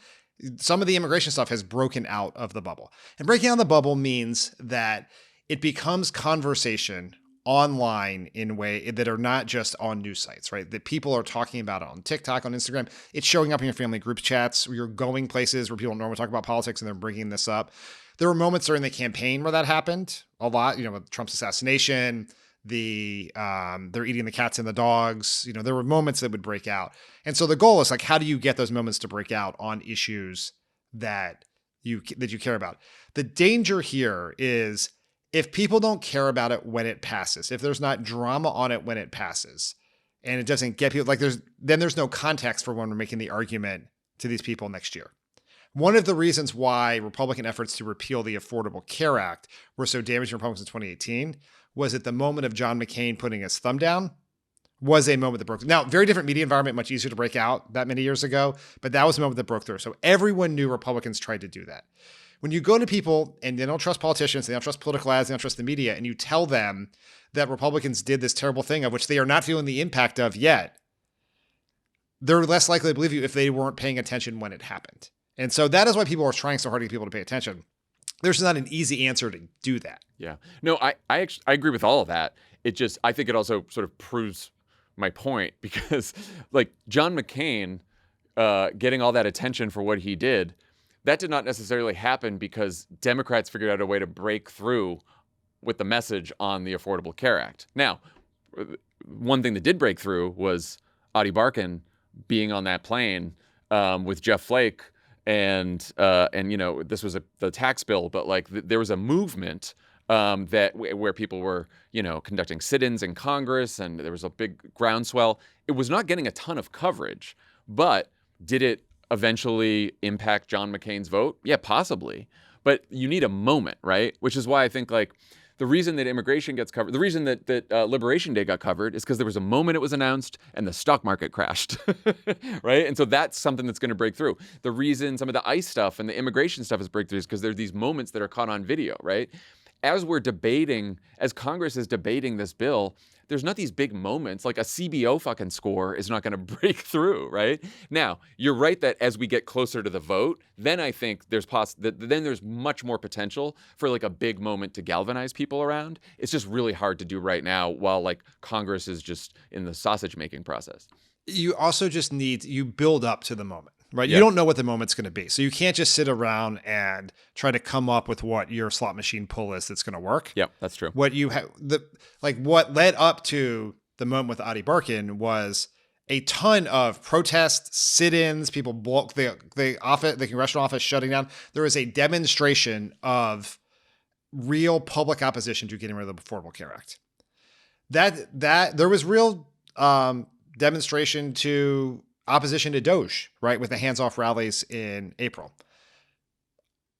Some of the immigration stuff has broken out of the bubble. And breaking out of the bubble means that it becomes conversation online in a way that are not just on news sites, right? That people are talking about it on TikTok, on Instagram. It's showing up in your family group chats where you're going places where people don't normally talk about politics and they're bringing this up. There were moments during the campaign where that happened a lot, with Trump's assassination, they're eating the cats and the dogs. There were moments that would break out. And so the goal is like, how do you get those moments to break out on issues that you care about? The danger here is if people don't care about it when it passes, if there's not drama on it when it passes, and it doesn't get people then there's no context for when we're making the argument to these people next year. One of the reasons why Republican efforts to repeal the Affordable Care Act were so damaging to Republicans in 2018 was at the moment of John McCain putting his thumb down was a moment that broke. Now, very different media environment, much easier to break out that many years ago, but that was a moment that broke through. So everyone knew Republicans tried to do that. When you go to people and they don't trust politicians, they don't trust political ads, they don't trust the media, and you tell them that Republicans did this terrible thing of which they are not feeling the impact of yet, they're less likely to believe you if they weren't paying attention when it happened. And so that is why people are trying so hard to get people to pay attention. There's not an easy answer to do that. Yeah. No, I agree with all of that. I think it also sort of proves my point, because like John McCain getting all that attention for what he did, that did not necessarily happen because Democrats figured out a way to break through with the message on the Affordable Care Act. Now, one thing that did break through was Adi Barkan being on that plane with Jeff Flake. And this was the tax bill, but there was a movement where people were, conducting sit-ins in Congress, and there was a big groundswell. It was not getting a ton of coverage, but did it eventually impact John McCain's vote? Yeah, possibly. But you need a moment, right? Which is why I think the reason that immigration gets covered, the reason that Liberation Day got covered is because there was a moment it was announced and the stock market crashed, right? And so that's something that's going to break through. The reason some of the ICE stuff and the immigration stuff is breakthrough is because there are these moments that are caught on video, right? As Congress is debating this bill, there's not these big moments, like a CBO fucking score is not going to break through, right? Now, you're right that as we get closer to the vote, then I think there's much more potential for a big moment to galvanize people around. It's just really hard to do right now while Congress is just in the sausage making process. You also just you build up to the moment, right? Yeah. You don't know what the moment's going to be. So you can't just sit around and try to come up with what your slot machine pull is that's going to work. Yeah, that's true. What you have, what led up to the moment with Adi Barkan was a ton of protests, sit-ins, people block the congressional office shutting down. There was a demonstration of real public opposition to getting rid of the Affordable Care Act. That there was real demonstration to opposition to Doge, right, with the hands-off rallies in April.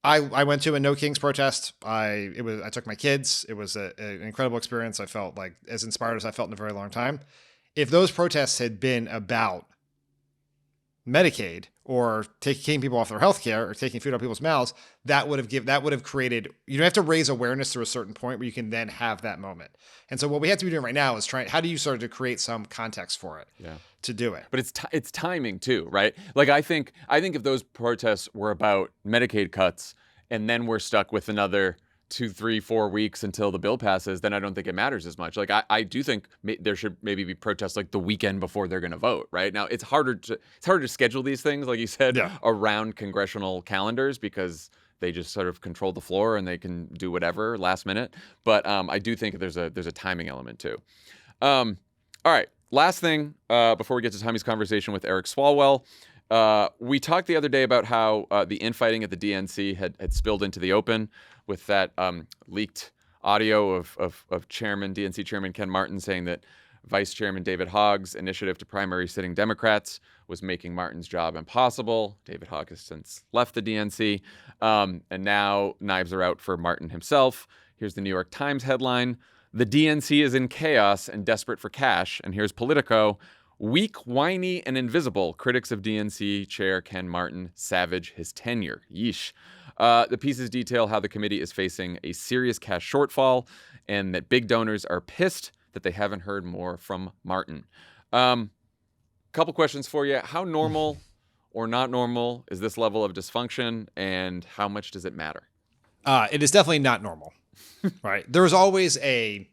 I went to a No Kings protest. I took my kids. It was an incredible experience. I felt as inspired as I felt in a very long time. If those protests had been about Medicaid or taking people off their health care or taking food out of people's mouths, that would have created, you have to raise awareness to a certain point where you can then have that moment. And so what we have to be doing right now is how do you start to create some context for it to do it? But it's timing too, right? I think if those protests were about Medicaid cuts and then we're stuck with another 2, 3, 4 weeks until the bill passes, then I don't think it matters as much. Like I do think there should maybe be protests like the weekend before they're going to vote. Right now, it's harder to schedule these things, like you said, around congressional calendars because they just sort of control the floor and they can do whatever last minute. But I do think there's a timing element too. All right, last thing before we get to Tommy's conversation with Eric Swalwell. We talked the other day about how the infighting at the DNC had spilled into the open with that leaked audio of DNC Chairman Ken Martin saying that Vice Chairman David Hogg's initiative to primary sitting Democrats was making Martin's job impossible. David Hogg has since left the DNC, and now knives are out for Martin himself. Here's the New York Times headline: "The DNC is in chaos and desperate for cash." And here's Politico: "Weak, whiny, and invisible. Critics of DNC Chair Ken Martin savage his tenure." Yeesh. The pieces detail how the committee is facing a serious cash shortfall and that big donors are pissed that they haven't heard more from Martin. Couple questions for you. How normal or not normal is this level of dysfunction, and how much does it matter? It is definitely not normal, right? There is always a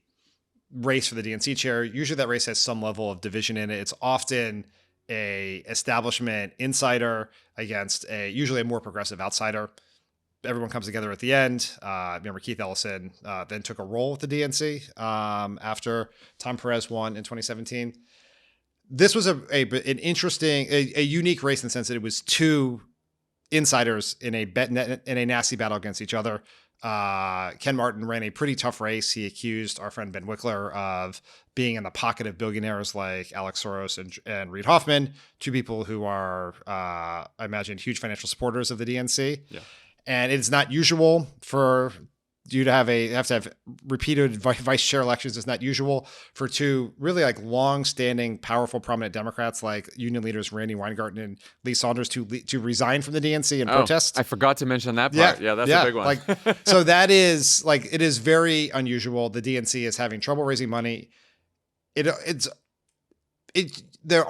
race for the DNC chair. Usually that race has some level of division in it. It's often a establishment insider against usually a more progressive outsider. Everyone comes together at the end. Remember Keith Ellison then took a role with the DNC after Tom Perez won in 2017. This was an interesting, a unique race in the sense that it was two insiders in a nasty battle against each other. Ken Martin ran a pretty tough race. He accused our friend Ben Wickler of being in the pocket of billionaires like Alex Soros and Reid Hoffman, two people who are, I imagine, huge financial supporters of the DNC. Yeah. And it's not usual for you to have repeated vice chair elections. It's not usual for two really like long-standing, powerful, prominent Democrats like union leaders Randy Weingarten and Lee Saunders to resign from the DNC in protest. I forgot to mention that part. Yeah, that's a big one. So that is it is very unusual. The DNC is having trouble raising money. Their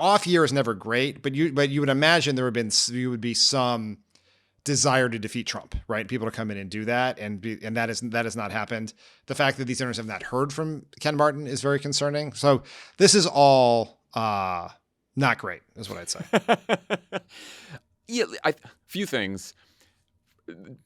off year is never great, but you would imagine there would be some desire to defeat Trump, right? People to come in and do that, and that has not happened. The fact that these senators have not heard from Ken Martin is very concerning. So this is all not great, is what I'd say. Yeah, few things.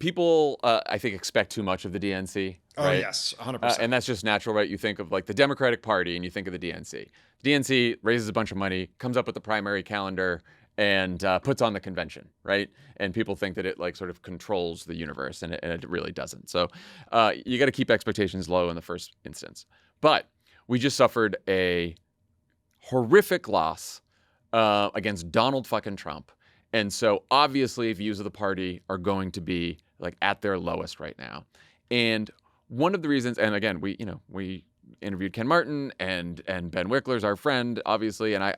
People, I think, expect too much of the DNC. Oh, right? yes, 100%. And that's just natural, right? You think of like the Democratic Party and you think of the DNC. DNC raises a bunch of money, comes up with the primary calendar, and puts on the convention, right? And people think that it like sort of controls the universe, and it really doesn't. So you got to keep expectations low in the first instance. But we just suffered a horrific loss against Donald fucking Trump. And so obviously views of the party are going to be like at their lowest right now. And one of the reasons, and again, we interviewed Ken Martin and Ben Wickler's our friend, obviously, and I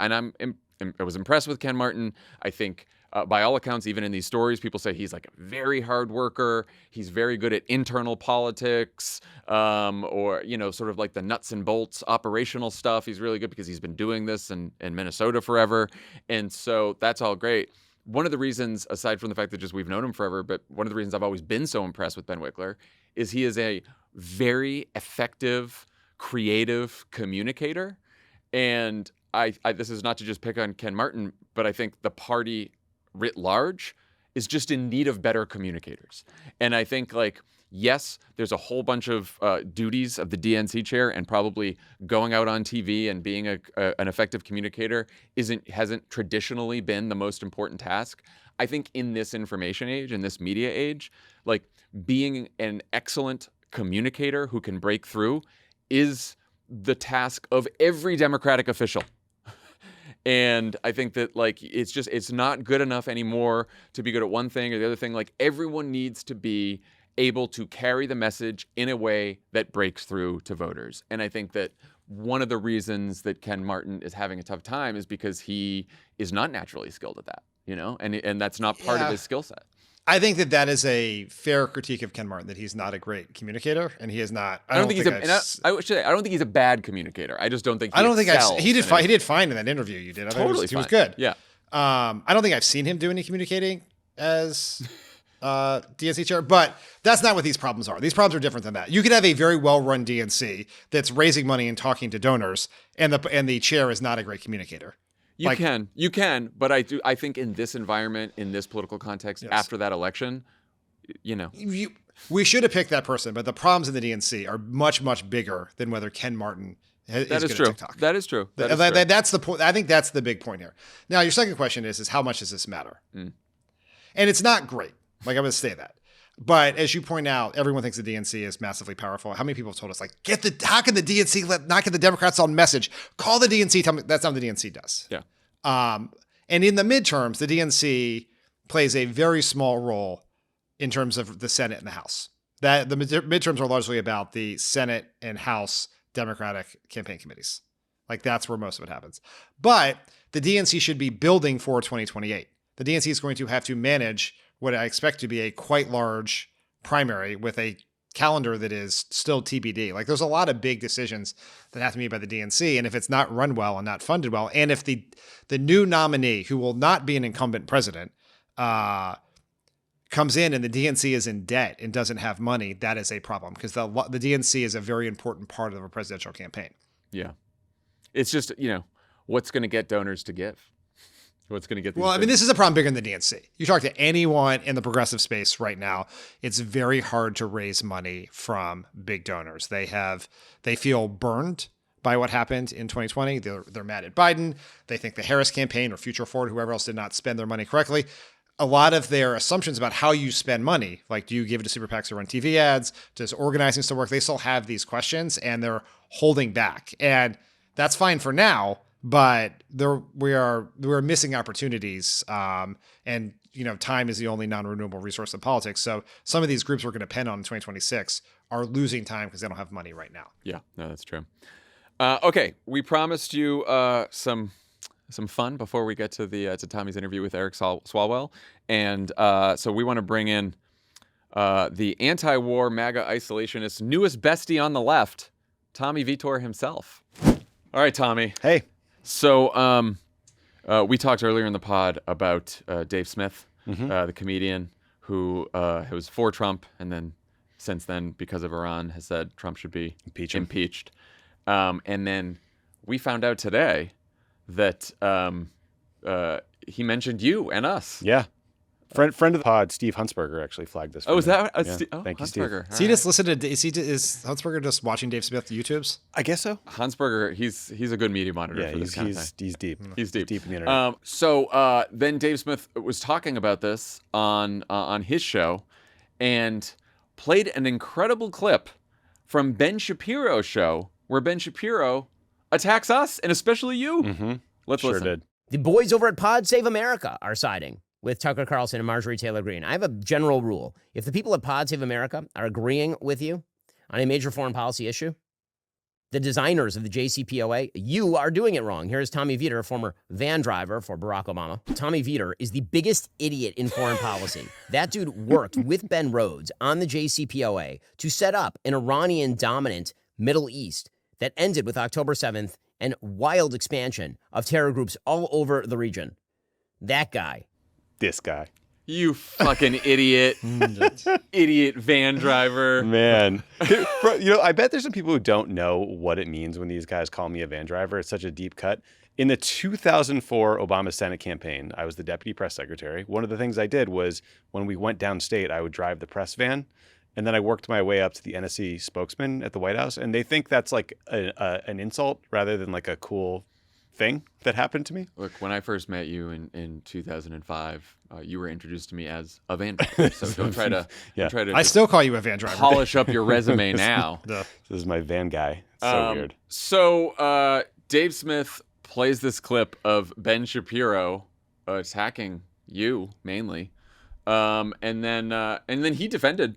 was impressed with Ken Martin. I think by all accounts, even in these stories, people say he's like a very hard worker. He's very good at internal politics, or sort of like the nuts and bolts operational stuff. He's really good because he's been doing this in Minnesota forever, and so that's all great. One of the reasons, aside from the fact that just we've known him forever, but one of the reasons I've always been so impressed with Ben Wickler is he is a very effective, creative communicator. And I this is not to just pick on Ken Martin, but I think the party writ large is just in need of better communicators. And I think yes, there's a whole bunch of duties of the DNC chair, and probably going out on TV and being an effective communicator hasn't traditionally been the most important task. I think in this information age, in this media age, being an excellent communicator who can break through is the task of every Democratic official. And I think that it's not good enough anymore to be good at one thing or the other thing. Everyone needs to be able to carry the message in a way that breaks through to voters. And I think that one of the reasons that Ken Martin is having a tough time is because he is not naturally skilled at that, and that's not part of his skill set. I think that is a fair critique of Ken Martin, that he's not a great communicator, and he is not. I don't think he's a bad communicator. I just don't think he did fine in that interview you did. He was good. Yeah. I don't think I've seen him do any communicating as DNC chair, but that's not what these problems are. These problems are different than that. You could have a very well-run DNC that's raising money and talking to donors, and the chair is not a great communicator. You can, but I think in this environment, in this political context, after that election, we should have picked that person, but the problems in the DNC are much, much bigger than whether Ken Martin is good at TikTok. That is true. That's the point. I think that's the big point here. Now, your second question is how much does this matter? And it's not great. Like, I'm going to say that. But as you point out, everyone thinks the DNC is massively powerful. How many people have told us, like, how can the DNC not get the Democrats on message? Call the DNC. Tell me that's not what the DNC does. Yeah. And in the midterms, the DNC plays a very small role in terms of the Senate and the House. That the midterms are largely about the Senate and House Democratic campaign committees. Like, that's where most of it happens. But the DNC should be building for 2028. The DNC is going to have to manage what I expect to be a quite large primary with a calendar that is still TBD. Like, there's a lot of big decisions that have to be made by the DNC. And if it's not run well and not funded well, and if the new nominee, who will not be an incumbent president, comes in and the DNC is in debt and doesn't have money, that is a problem, because the DNC is a very important part of a presidential campaign. Yeah. It's just, what's going to get donors to give? What's going to get these Well, I mean, this is a problem bigger than the DNC. You talk to anyone in the progressive space right now, it's very hard to raise money from big donors. They feel burned by what happened in 2020. They're mad at Biden. They think the Harris campaign or Future Forward, whoever else, did not spend their money correctly. A lot of their assumptions about how you spend money, like, do you give it to super PACs to run TV ads? Does organizing still work? They still have these questions, and they're holding back. And that's fine for now, but we're missing opportunities. And time is the only non-renewable resource in politics. So some of these groups we're going to depend on in 2026 are losing time because they don't have money right now. Yeah, no, that's true. Okay, we promised you some fun before we get to Tommy's interview with Eric Swalwell, and so we want to bring in the anti-war MAGA isolationist newest bestie on the left, Tommy Vitor himself. All right, Tommy. Hey. So we talked earlier in the pod about Dave Smith, the comedian who was for Trump, and then since then, because of Iran, has said Trump should be impeached. And then we found out today that he mentioned you and us. Yeah. Friend of the pod, Steve Huntsberger, actually flagged this. Oh, is that? Thank you, Steve. Is he just listening to? Is Huntsberger just watching Dave Smith YouTubes? I guess so. Huntsberger, he's a good media monitor. Yeah, for this kind of thing. He's deep. He's deep in the internet. So then Dave Smith was talking about this on his show, and played an incredible clip from Ben Shapiro's show, where Ben Shapiro attacks us and especially you. Let's listen. Did. The boys over at Pod Save America are siding with Tucker Carlson and Marjorie Taylor Greene. I have a general rule. If the people at Pod Save America are agreeing with you on a major foreign policy issue, the designers of the JCPOA, you are doing it wrong. Here's Tommy Vietor, a former van driver for Barack Obama. Tommy Vietor is the biggest idiot in foreign policy. That dude worked with Ben Rhodes on the JCPOA to set up an Iranian-dominant Middle East that ended with October 7th and wild expansion of terror groups all over the region. That guy. This guy. You fucking idiot. Idiot van driver. Man. I bet there's some people who don't know what it means when these guys call me a van driver. It's such a deep cut. In the 2004 Obama Senate campaign, I was the deputy press secretary. One of the things I did was when we went downstate, I would drive the press van. And then I worked my way up to the NSC spokesman at the White House. And they think that's like an insult rather than like a cool thing that happened to me. Look, when I first met you in 2005, you were introduced to me as a van driver. So don't try to. I still call you a van driver. Polish up your resume now. This is my van guy. It's so weird. So Dave Smith plays this clip of Ben Shapiro attacking you mainly, and then he defended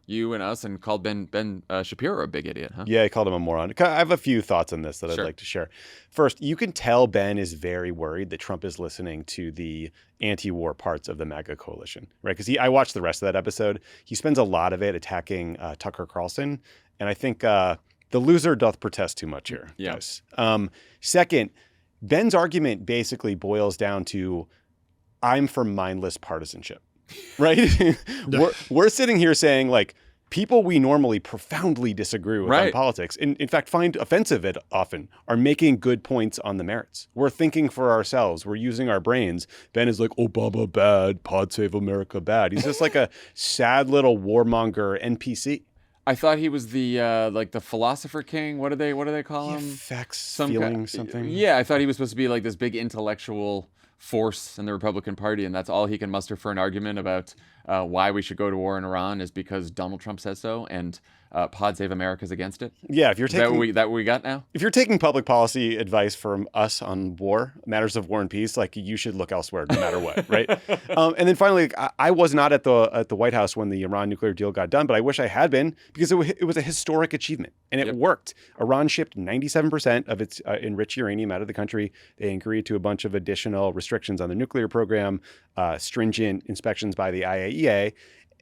you and us and called Ben Shapiro a big idiot, huh? Yeah, I called him a moron. I have a few thoughts on this that I'd like to share. First, you can tell Ben is very worried that Trump is listening to the anti-war parts of the MAGA coalition, right? Because I watched the rest of that episode. He spends a lot of it attacking Tucker Carlson, and I think the loser doth protest too much here. Yes. Second, Ben's argument basically boils down to, I'm for mindless partisanship. right? we're sitting here saying like people we normally profoundly disagree with on politics, in fact, find offensive often, are making good points on the merits. We're thinking for ourselves. We're using our brains. Ben is like, Obama bad, Pod Save America bad. He's just like a sad little warmonger NPC. I thought he was the like the philosopher king. What do they call him? Something. Yeah, I thought he was supposed to be like this big intellectual force in the Republican Party, and that's all he can muster for an argument about why we should go to war in Iran is because Donald Trump says so, and Pod Save America is against it. Yeah, if you're taking that what we got now. If you're taking public policy advice from us on matters of war and peace, like you should look elsewhere no matter what, right? And then finally, I was not at the White House when the Iran nuclear deal got done, but I wish I had been because it was a historic achievement and it worked. Iran shipped 97% of its enriched uranium out of the country. They agreed to a bunch of additional restrictions on the nuclear program, stringent inspections by the IAEA,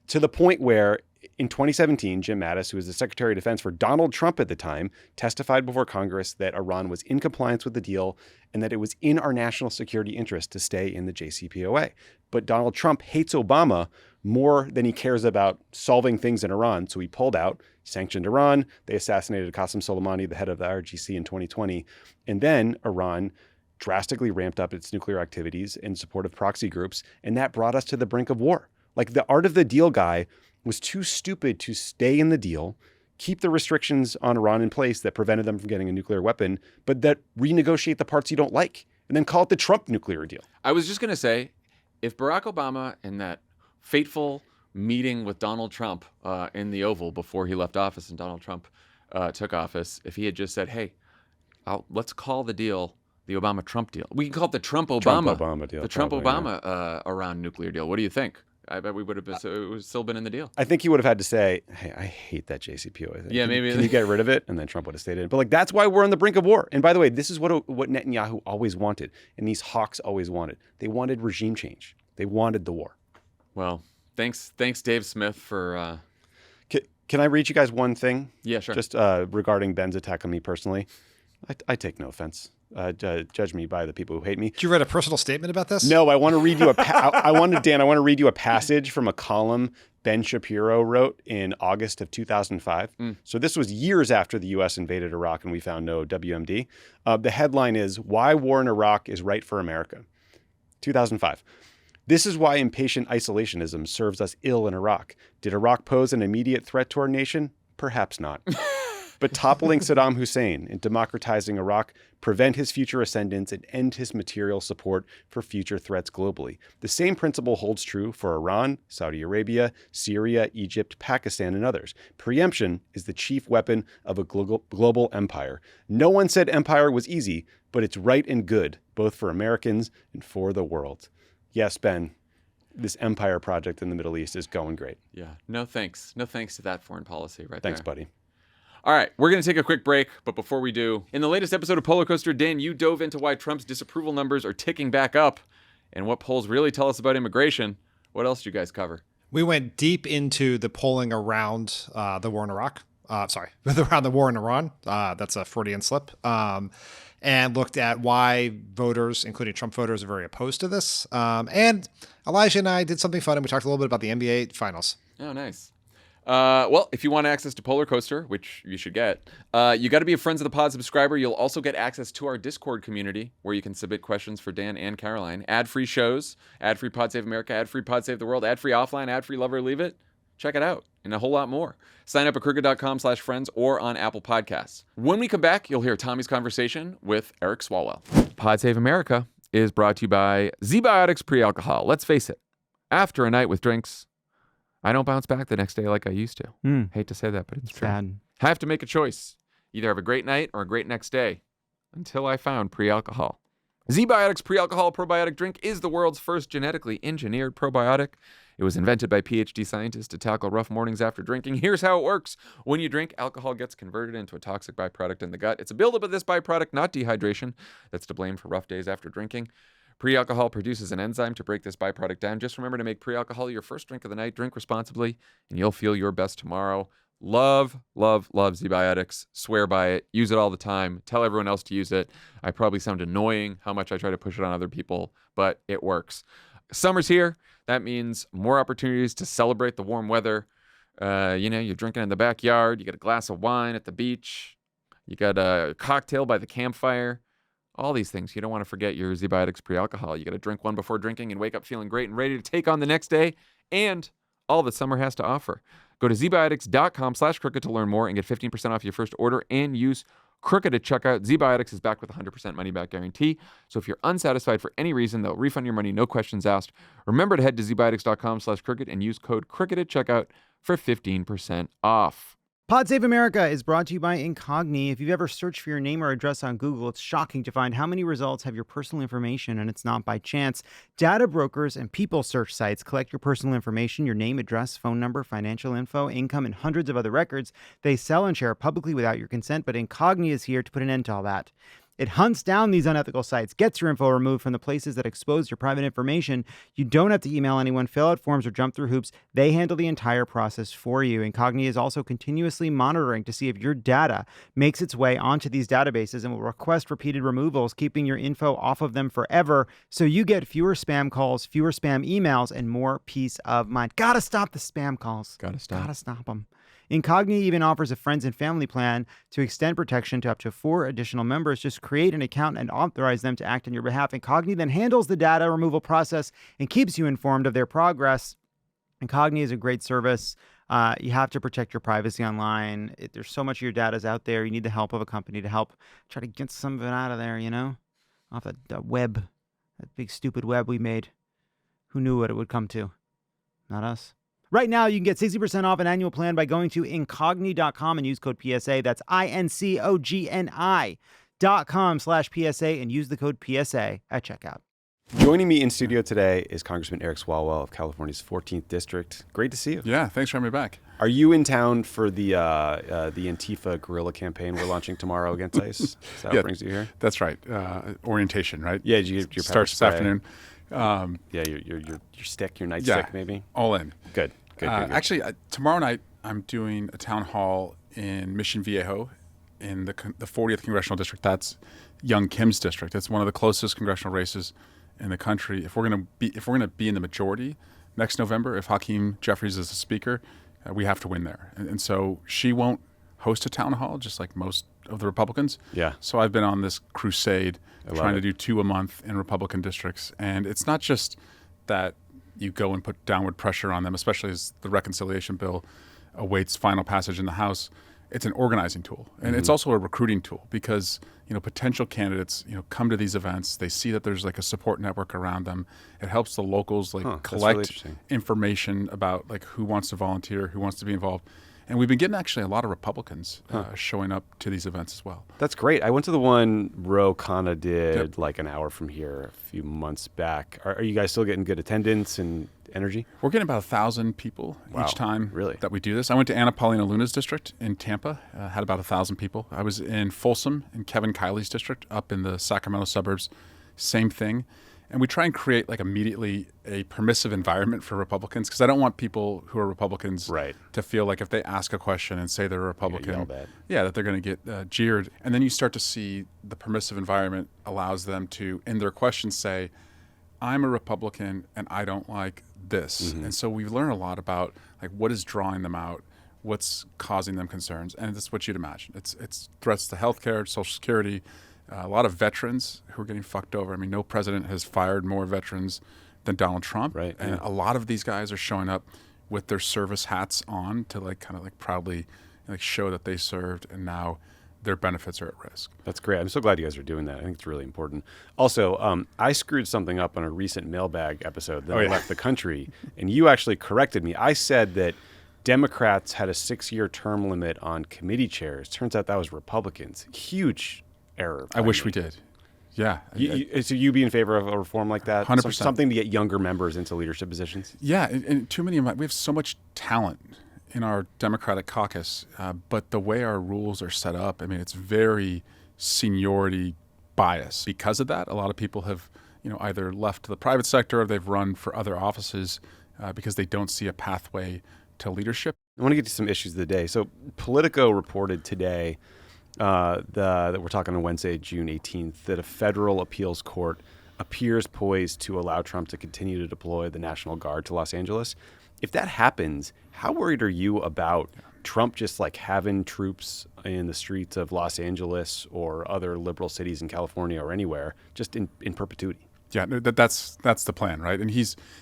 to the point where in 2017, Jim Mattis, who was the Secretary of Defense for Donald Trump at the time, testified before Congress that Iran was in compliance with the deal and that it was in our national security interest to stay in the JCPOA. But Donald Trump hates Obama more than he cares about solving things in Iran, so he pulled out, sanctioned Iran. They assassinated Qasem Soleimani, the head of the IRGC, in 2020. And then Iran drastically ramped up its nuclear activities in support of proxy groups, and that brought us to the brink of war. Like the art of the deal guy was too stupid to stay in the deal, keep the restrictions on Iran in place that prevented them from getting a nuclear weapon, but that renegotiate the parts you don't like, and then call it the Trump nuclear deal. I was just going to say, if Barack Obama in that fateful meeting with Donald Trump in the Oval before he left office and Donald Trump took office, if he had just said, hey, let's call the deal the Obama-Trump deal. We can call it the Trump-Obama deal. The Trump-Obama Iran nuclear deal. What do you think? I bet we would have still been in the deal. I think he would have had to say, hey, I hate that JCPOA thing. Yeah, maybe. Can you get rid of it? And then Trump would have stayed in. But like that's why we're on the brink of war. And by the way, this is what Netanyahu always wanted. And these hawks always wanted. They wanted regime change. They wanted the war. Well, thanks Dave Smith for... Can I read you guys one thing? Yeah, sure. Just regarding Ben's attack on me personally. I take no offense. Judge me by the people who hate me. Did you write a personal statement about this? No, I want to read you I want to read you a passage from a column Ben Shapiro wrote in August of 2005. So this was years after the U.S. invaded Iraq and we found no WMD. The headline is, Why War in Iraq is Right for America. 2005. This is why impatient isolationism serves us ill in Iraq. Did Iraq pose an immediate threat to our nation? Perhaps not. But toppling Saddam Hussein and democratizing Iraq prevent his future ascendance and end his material support for future threats globally. The same principle holds true for Iran, Saudi Arabia, Syria, Egypt, Pakistan, and others. Preemption is the chief weapon of a global empire. No one said empire was easy, but it's right and good, both for Americans and for the world. Yes, Ben, this empire project in the Middle East is going great. Yeah, no thanks. No thanks to that foreign policy right Thanks, there. buddy. All right, we're going to take a quick break, but before we do, in the latest episode of Polar Coaster, Dan, you dove into why Trump's disapproval numbers are ticking back up and what polls really tell us about immigration. What else did you guys cover? We went deep into the polling around the war in Iraq. Around the war in Iran. That's a Freudian slip. And looked at why voters, including Trump voters, are very opposed to this. And Elijah and I did something fun, and we talked a little bit about the NBA Finals. Oh, nice. Well, if you want access to Polar Coaster, which you should get, you got to be a Friends of the Pod subscriber. You'll also get access to our Discord community where you can submit questions for Dan and Caroline. Ad-free shows, ad-free Pod Save America, ad-free Pod Save the World, ad-free offline, ad-free Love or Leave It. Check it out and a whole lot more. Sign up at crooked.com/friends or on Apple Podcasts. When we come back, you'll hear Tommy's conversation with Eric Swalwell. Pod Save America is brought to you by Z-Biotics Pre-Alcohol. Let's face it, after a night with drinks, I don't bounce back the next day like I used to. Hate to say that, but it's true. Sad. Have to make a choice. Either have a great night or a great next day. Until I found pre-alcohol. Z-Biotics Pre-Alcohol Probiotic Drink is the world's first genetically engineered probiotic. It was invented by PhD scientists to tackle rough mornings after drinking. Here's how it works. When you drink, alcohol gets converted into a toxic byproduct in the gut. It's a buildup of this byproduct, not dehydration, that's to blame for rough days after drinking. Pre-alcohol produces an enzyme to break this byproduct down. Just remember to make pre-alcohol your first drink of the night. Drink responsibly, and you'll feel your best tomorrow. Love, love, love Z-Biotics. Swear by it. Use it all the time. Tell everyone else to use it. I probably sound annoying how much I try to push it on other people, but it works. Summer's here. That means more opportunities to celebrate the warm weather. You're drinking in the backyard. You got a glass of wine at the beach. You got a cocktail by the campfire. All these things. You don't want to forget your ZBiotics pre-alcohol. You got to drink one before drinking and wake up feeling great and ready to take on the next day and all that summer has to offer. Go to zbiotics.com/crooked to learn more and get 15% off your first order and use Crooked at checkout. ZBiotics is back with a 100% money-back guarantee. So if you're unsatisfied for any reason, they'll refund your money, no questions asked. Remember to head to zbiotics.com/crooked and use code Crooked at checkout for 15% off. Pod Save America is brought to you by Incogni. If you've ever searched for your name or address on Google, it's shocking to find how many results have your personal information, and it's not by chance. Data brokers and people search sites collect your personal information, your name, address, phone number, financial info, income, and hundreds of other records. They sell and share publicly without your consent, but Incogni is here to put an end to all that. It hunts down these unethical sites, gets your info removed from the places that expose your private information. You don't have to email anyone, fill out forms, or jump through hoops. They handle the entire process for you. Incogni is also continuously monitoring to see if your data makes its way onto these databases and will request repeated removals, keeping your info off of them forever so you get fewer spam calls, fewer spam emails, and more peace of mind. Gotta stop the spam calls. Gotta stop them. Incogni even offers a friends and family plan to extend protection to up to 4 additional members. Just create an account and authorize them to act on your behalf. Incogni then handles the data removal process and keeps you informed of their progress. Incogni is a great service. You have to protect your privacy online. There's so much of your data is out there. You need the help of a company to help try to get some of it out of there, off the web, that big stupid web we made. Who knew what it would come to? Not us. Right now, you can get 60% off an annual plan by going to Incogni.com and use code PSA. That's INCOGNI.com/PSA and use the code PSA at checkout. Joining me in studio today is Congressman Eric Swalwell of California's 14th District. Great to see you. Yeah, thanks for having me back. Are you in town for the Antifa guerrilla campaign we're launching tomorrow against ICE? Is that what brings you here? That's right. Orientation, right? Yeah, did you get your pepper starts this spray? afternoon. Your stick, your nightstick, maybe? All in. Good. Actually, tomorrow night I'm doing a town hall in Mission Viejo in the 40th Congressional District. That's Young Kim's district. It's one of the closest congressional races in the country. If we're gonna be in the majority next November, if Hakeem Jeffries is the speaker, we have to win there. And so she won't host a town hall, just like most of the Republicans. Yeah. So I've been on this crusade trying to do 2 a month in Republican districts. And it's not just that you go and put downward pressure on them, especially as the reconciliation bill awaits final passage in the House. It's an organizing tool. And it's also a recruiting tool because, potential candidates, come to these events. They see that there's like a support network around them. It helps the locals collect information about like who wants to volunteer, who wants to be involved. And we've been getting actually a lot of Republicans showing up to these events as well. That's great. I went to the one Ro Khanna did like an hour from here a few months back. Are you guys still getting good attendance and energy? We're getting about 1,000 people each time that we do this. I went to Anna Paulina Luna's district in Tampa, had about 1,000 people. I was in Folsom in Kevin Kiley's district up in the Sacramento suburbs, same thing. And we try and create like immediately a permissive environment for Republicans because I don't want people who are Republicans to feel like if they ask a question and say they're a Republican, that they're going to get jeered. And then you start to see the permissive environment allows them to, in their questions, say, I'm a Republican and I don't like this. And so we've learned a lot about like what is drawing them out, what's causing them concerns. And it's what you'd imagine. It's threats to healthcare, Social Security, a lot of veterans who are getting fucked over. I mean, no president has fired more veterans than Donald Trump. Right. And a lot of these guys are showing up with their service hats on to like kind of like proudly like show that they served and now their benefits are at risk. That's great. I'm so glad you guys are doing that. I think it's really important. Also, I screwed something up on a recent mailbag episode that I left the country, and you actually corrected me. I said that Democrats had a 6-year term limit on committee chairs. Turns out that was Republicans. Huge error. I wish we did. Yeah. So you be in favor of a reform like that? 100%. Something to get younger members into leadership positions? Yeah. And too many we have so much talent in our Democratic caucus, but the way our rules are set up, I mean, it's very seniority bias. Because of that, a lot of people have, either left the private sector or they've run for other offices because they don't see a pathway to leadership. I want to get to some issues of the day. So Politico reported today that we're talking on Wednesday, June 18th, that a federal appeals court appears poised to allow Trump to continue to deploy the National Guard to Los Angeles. If that happens, how worried are you about Trump just like having troops in the streets of Los Angeles or other liberal cities in California or anywhere just in perpetuity? Yeah, no, that's the plan, right? And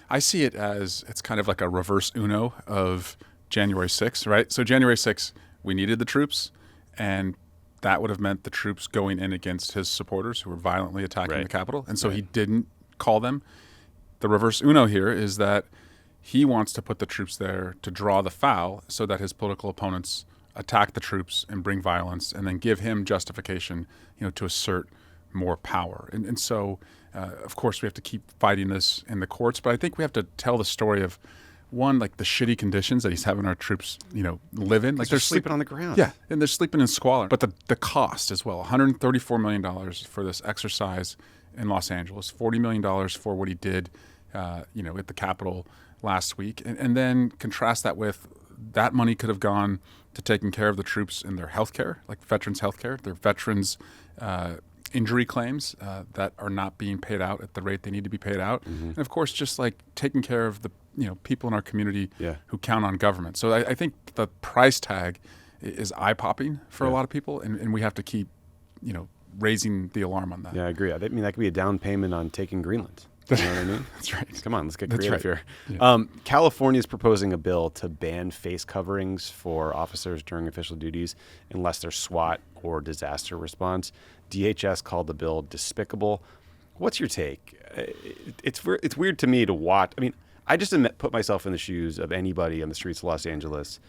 I see it as it's kind of like a reverse Uno of January 6th, right? So January 6th, we needed the troops, and that would have meant the troops going in against his supporters who were violently attacking the Capitol. And so he didn't call them. The reverse Uno here is that he wants to put the troops there to draw the foul so that his political opponents attack the troops and bring violence and then give him justification, to assert more power. And so, of course, we have to keep fighting this in the courts. But I think we have to tell the story of, one, like the shitty conditions that he's having our troops, live in. Like they're sleeping on the ground. Yeah, and they're sleeping in squalor. But the cost as well, $134 million for this exercise in Los Angeles, $40 million for what he did, at the Capitol last week. And then contrast that with that money could have gone to taking care of the troops in their health care, like veterans' health care, their veterans' injury claims that are not being paid out at the rate they need to be paid out. And of course, just like taking care of the people in our community who count on government. So I think the price tag is eye-popping for a lot of people, and we have to keep, raising the alarm on that. Yeah, I agree. I mean, that could be a down payment on taking Greenland. You know what I mean? That's right. Come on, let's get creative here. Yeah. California is proposing a bill to ban face coverings for officers during official duties unless they're SWAT or disaster response. DHS called the bill despicable. What's your take? It's weird to me to watch. I mean, I just put myself in the shoes of anybody on the streets of Los Angeles.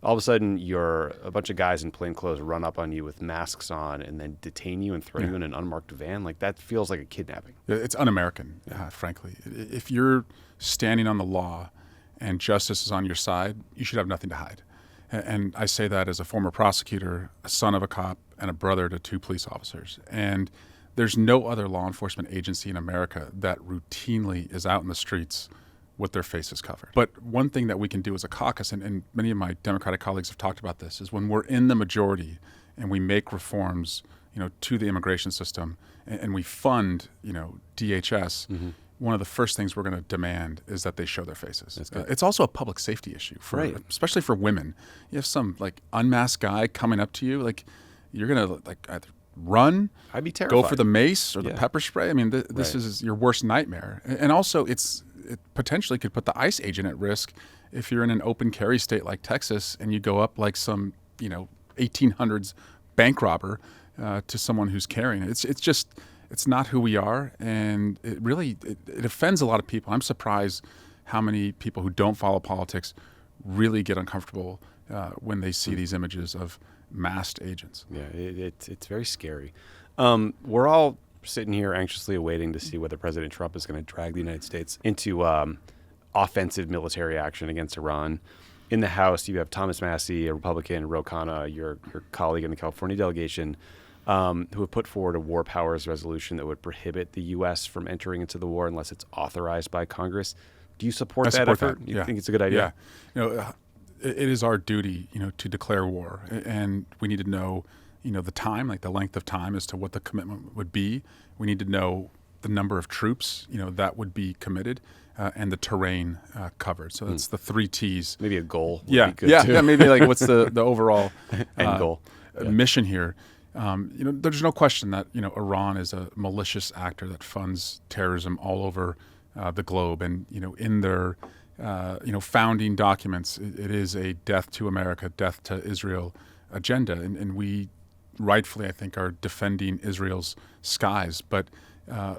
All of a sudden, a bunch of guys in plain clothes run up on you with masks on and then detain you and throw you in an unmarked van. Like, that feels like a kidnapping. It's un-American, frankly. If you're standing on the law and justice is on your side, you should have nothing to hide. And I say that as a former prosecutor, a son of a cop, and a brother to 2 police officers. And there's no other law enforcement agency in America that routinely is out in the streets with their faces covered. But one thing that we can do as a caucus, and many of my Democratic colleagues have talked about this, is when we're in the majority and we make reforms, to the immigration system and we fund, DHS, one of the first things we're going to demand is that they show their faces. It's also a public safety issue, especially for women. You have some unmasked guy coming up to you, you're going to either run, I'd be terrified. Go for the mace or the pepper spray. I mean, this is your worst nightmare. And also, it potentially could put the ICE agent at risk if you're in an open carry state like Texas and you go up like some 1800s bank robber to someone who's carrying it. It's not who we are, and it really offends a lot of people. I'm surprised how many people who don't follow politics really get uncomfortable when they see these images of masked agents. Yeah, it's very scary. We're all sitting here anxiously awaiting to see whether President Trump is going to drag the United States into offensive military action against Iran. In the House, you have Thomas Massey, a Republican, Ro Khanna, your colleague in the California delegation, who have put forward a war powers resolution that would prohibit the U.S. from entering into the war unless it's authorized by Congress. Do you support that effort? You think it's a good idea? Yeah. It is our duty, to declare war, and we need to know, the time, like the length of time as to what the commitment would be. We need to know the number of troops, that would be committed, and the terrain covered. So that's the 3 T's. Maybe a goal. Yeah, would be good too. Maybe what's the overall end goal mission here. There's no question that Iran is a malicious actor that funds terrorism all over the globe, and in their founding documents, it is a death to America, death to Israel agenda, and we rightfully, I think, are defending Israel's skies. But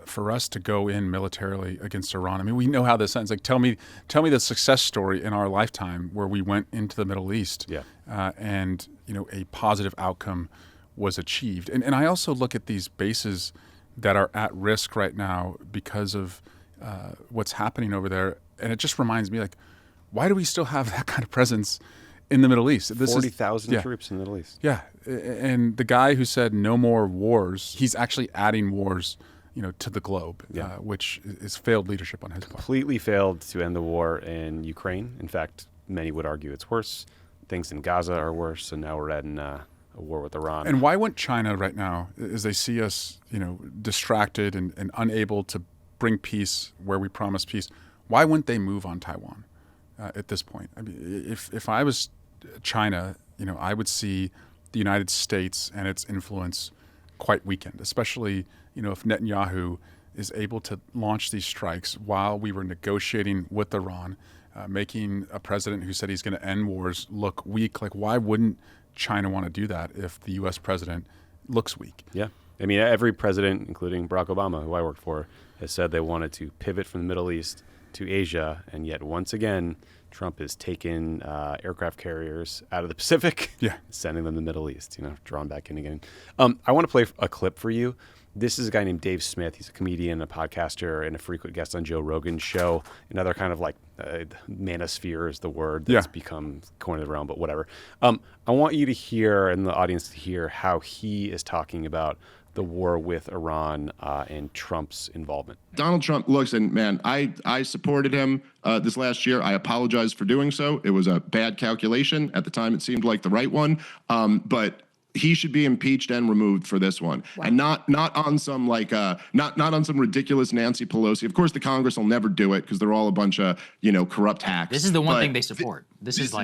for us to go in militarily against Iran, I mean, we know how this ends. Tell me the success story in our lifetime where we went into the Middle East, and a positive outcome was achieved. And I also look at these bases that are at risk right now because of what's happening over there. And it just reminds me, why do we still have that kind of presence in the Middle East? 40,000 troops in the Middle East. Yeah. And the guy who said no more wars, he's actually adding wars, to the globe, which is failed leadership on his part. Completely failed to end the war in Ukraine. In fact, many would argue it's worse. Things in Gaza are worse, and now we're adding a war with Iran. And why wouldn't China right now, as they see us, distracted and unable to bring peace where we promise peace, why wouldn't they move on Taiwan at this point? I mean, if I was China, I would see the United States and its influence quite weakened, especially, if Netanyahu is able to launch these strikes while we were negotiating with Iran, making a president who said he's going to end wars look weak. Like, why wouldn't China want to do that if the U.S. president looks weak? Yeah. I mean, every president, including Barack Obama, who I worked for, has said they wanted to pivot from the Middle East to Asia. And yet, once again, Trump has taken aircraft carriers out of the Pacific, sending them to the Middle East, drawn back in again. I want to play a clip for you. This is a guy named Dave Smith. He's a comedian, a podcaster, and a frequent guest on Joe Rogan's show. Another kind of like manosphere is the word that's become coin of the realm, but whatever. I want you to hear, and the audience to hear, how he is talking about the war with Iran and Trump's involvement. Donald Trump looks, and man, I supported him this last year. I apologize for doing so. It was a bad calculation. At the time, it seemed like the right one. But he should be impeached and removed for this one, and not on some not on some ridiculous Nancy Pelosi. Of course, the Congress will never do it because they're all a bunch of corrupt hacks. This is the one thing they support. This is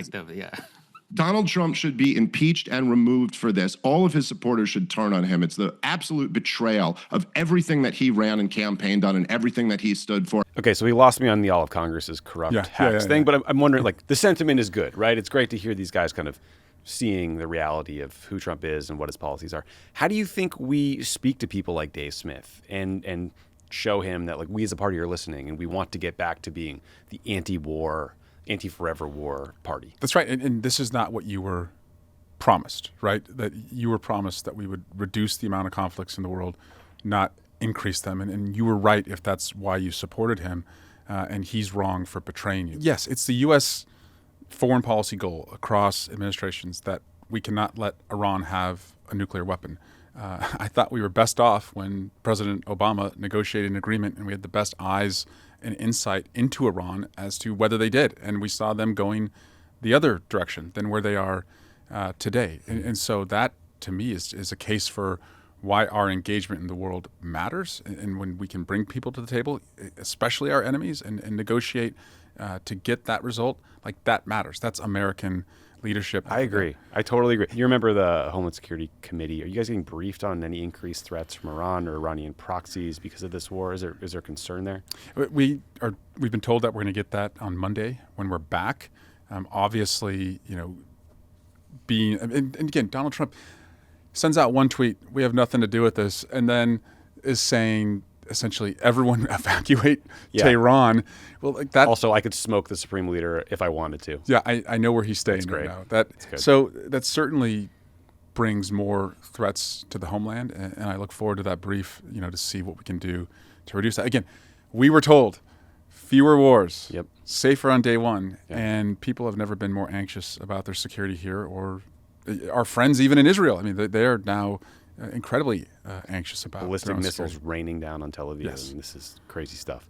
Donald Trump should be impeached and removed for this. All of his supporters should turn on him. It's the absolute betrayal of everything that he ran and campaigned on and everything that he stood for. Okay, so he lost me on the all of Congress's corrupt hacks thing, but I'm wondering, the sentiment is good, right? It's great to hear these guys kind of seeing the reality of who Trump is and what his policies are. How do you think we speak to people like Dave Smith and show him that we as a party are listening and we want to get back to being the anti-war, anti-forever war party? That's right. And this is not what you were promised, right? That you were promised that we would reduce the amount of conflicts in the world, not increase them. And you were right if that's why you supported him. And he's wrong for betraying you. Yes, it's the U.S. foreign policy goal across administrations that we cannot let Iran have a nuclear weapon. I thought we were best off when President Obama negotiated an agreement and we had the best eyes and insight into Iran as to whether they did. And we saw them going the other direction than where they are today. And so that, to me, is a case for why our engagement in the world matters. And when we can bring people to the table, especially our enemies, and negotiate to get that result, that matters. That's American leadership. I agree. I totally agree. You remember the Homeland Security Committee. Are you guys getting briefed on any increased threats from Iran or Iranian proxies because of this war? Is there concern there? We've been told that we're going to get that on Monday when we're back. Obviously, being and again, Donald Trump sends out one tweet, "We have nothing to do with this," and then is saying, essentially, everyone evacuate Tehran. Well, that. Also, I could smoke the Supreme Leader if I wanted to. Yeah, I know where he's staying right now. That's good. So that certainly brings more threats to the homeland, and I look forward to that brief, to see what we can do to reduce that. Again, we were told fewer wars, safer on day one, and people have never been more anxious about their security here, or our friends even in Israel. I mean, they are now incredibly anxious about ballistic missiles raining down on Tel Aviv. Yes. I mean, this is crazy stuff.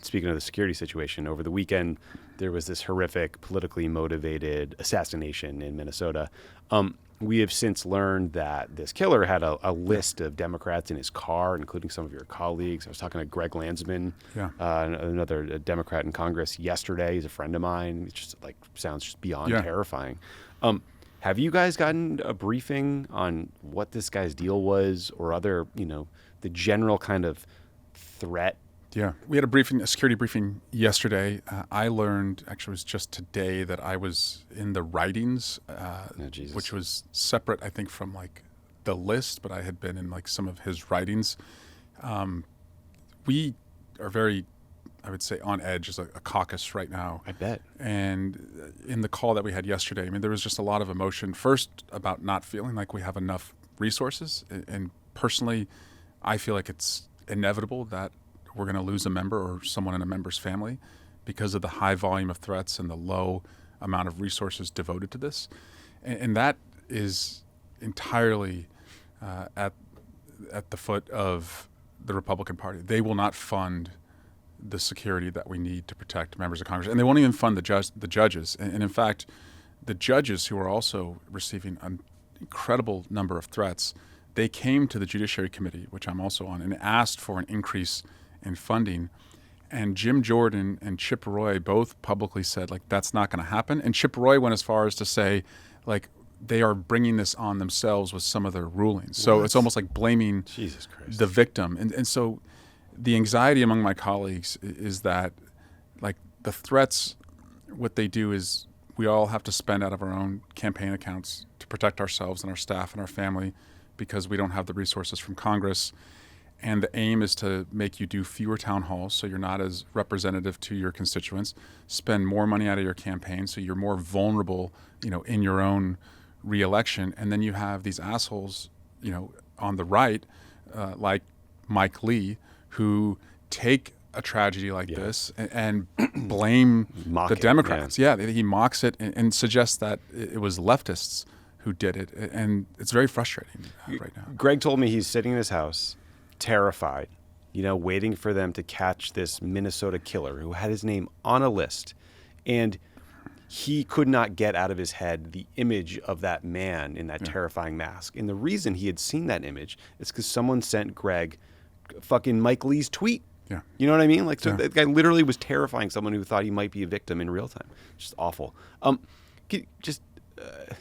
Speaking of the security situation, over the weekend, there was this horrific, politically motivated assassination in Minnesota. We have since learned that this killer had a list of Democrats in his car, including some of your colleagues. I was talking to Greg Landsman, another Democrat in Congress, yesterday. He's a friend of mine. It just sounds just beyond terrifying. Have you guys gotten a briefing on what this guy's deal was, or other, the general kind of threat? Yeah, we had a security briefing yesterday. I learned, actually it was just today, that I was in the writings, which was separate, I think, from the list, but I had been in some of his writings. We are very, I would say, on edge as a caucus right now. I bet. And in the call that we had yesterday, I mean, there was just a lot of emotion. First, about not feeling like we have enough resources. And personally, I feel like it's inevitable that we're going to lose a member or someone in a member's family because of the high volume of threats and the low amount of resources devoted to this. And that is entirely at the foot of the Republican Party. They will not fund the security that we need to protect members of Congress. And they won't even fund the judges. And in fact, the judges, who are also receiving an incredible number of threats, they came to the Judiciary Committee, which I'm also on, and asked for an increase in funding. And Jim Jordan and Chip Roy both publicly said, like, that's not going to happen. And Chip Roy went as far as to say, like, they are bringing this on themselves with some of their rulings. So it's almost like blaming the victim. And so the anxiety among my colleagues is that, like, the threats, what they do is we all have to spend out of our own campaign accounts to protect ourselves and our staff and our family because we don't have the resources from Congress. And the aim is to make you do fewer town halls so you're not as representative to your constituents, spend more money out of your campaign so you're more vulnerable, in your own re-election. And then you have these assholes, on the right, like Mike Lee, who take a tragedy like this and blame the Democrats. He mocks it and suggests that it was leftists who did it. And it's very frustrating right now. Greg told me he's sitting in his house, terrified, waiting for them to catch this Minnesota killer who had his name on a list. And he could not get out of his head the image of that man in that terrifying mask. And the reason he had seen that image is because someone sent Greg fucking Mike Lee's tweet. Yeah. You know what I mean? Like, so that guy literally was terrifying someone who thought he might be a victim in real time. Just awful. Just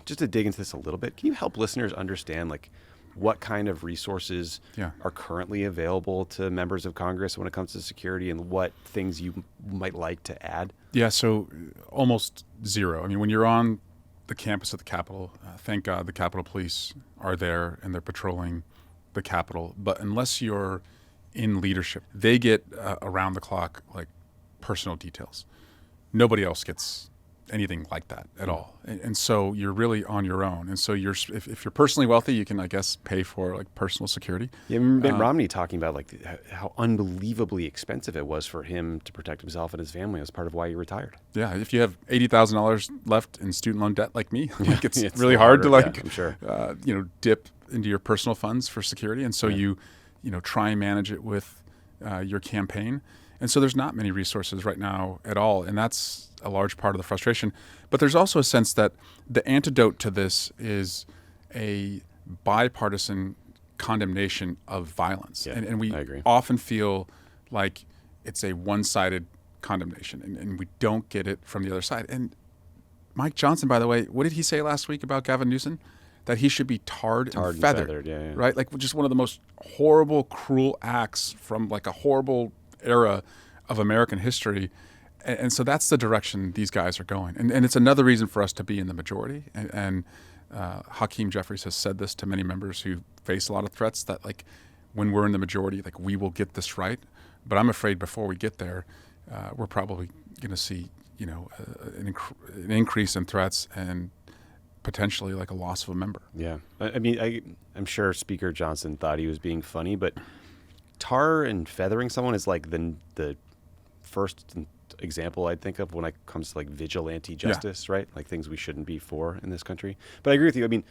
to dig into this a little bit, can you help listeners understand, like, what kind of resources are currently available to members of Congress when it comes to security and what things you might like to add? Yeah, so almost zero. I mean, when you're on the campus of the Capitol, thank God the Capitol Police are there and they're patrolling the Capitol. But unless you're in leadership, they get around the clock, like, personal details. Nobody else gets anything like that at all. And so you're really on your own. And so if you're personally wealthy, you can, I guess, pay for, like, personal security. Yeah, I remember Mitt Romney talking about, like, how unbelievably expensive it was for him to protect himself and his family as part of why he retired. Yeah, if you have $80,000 left in student loan debt like me, like, it's really hard to, like, I'm sure. Dip into your personal funds for security. And so you try and manage it with your campaign. And so there's not many resources right now at all. And that's a large part of the frustration. But there's also a sense that the antidote to this is a bipartisan condemnation of violence. Yeah, and we I agree. often feel like it's a one-sided condemnation, and we don't get it from the other side. And Mike Johnson, by the way, what did he say last week about Gavin Newsom? That he should be tarred and feathered. Yeah. Right? Like, just one of the most horrible, cruel acts from, like, a horrible era of American history. And so that's the direction these guys are going. And it's another reason for us to be in the majority. And Hakeem Jeffries has said this to many members who face a lot of threats, that, like, when we're in the majority, like, we will get this right. But I'm afraid before we get there, we're probably going to see, an increase in threats and potentially, like, a loss of a member. Yeah. I mean, I'm sure Speaker Johnson thought he was being funny, but tar and feathering someone is, like, the first example I'd think of when it comes to, like, vigilante justice, right? Like, things we shouldn't be for in this country. But I agree with you. I mean,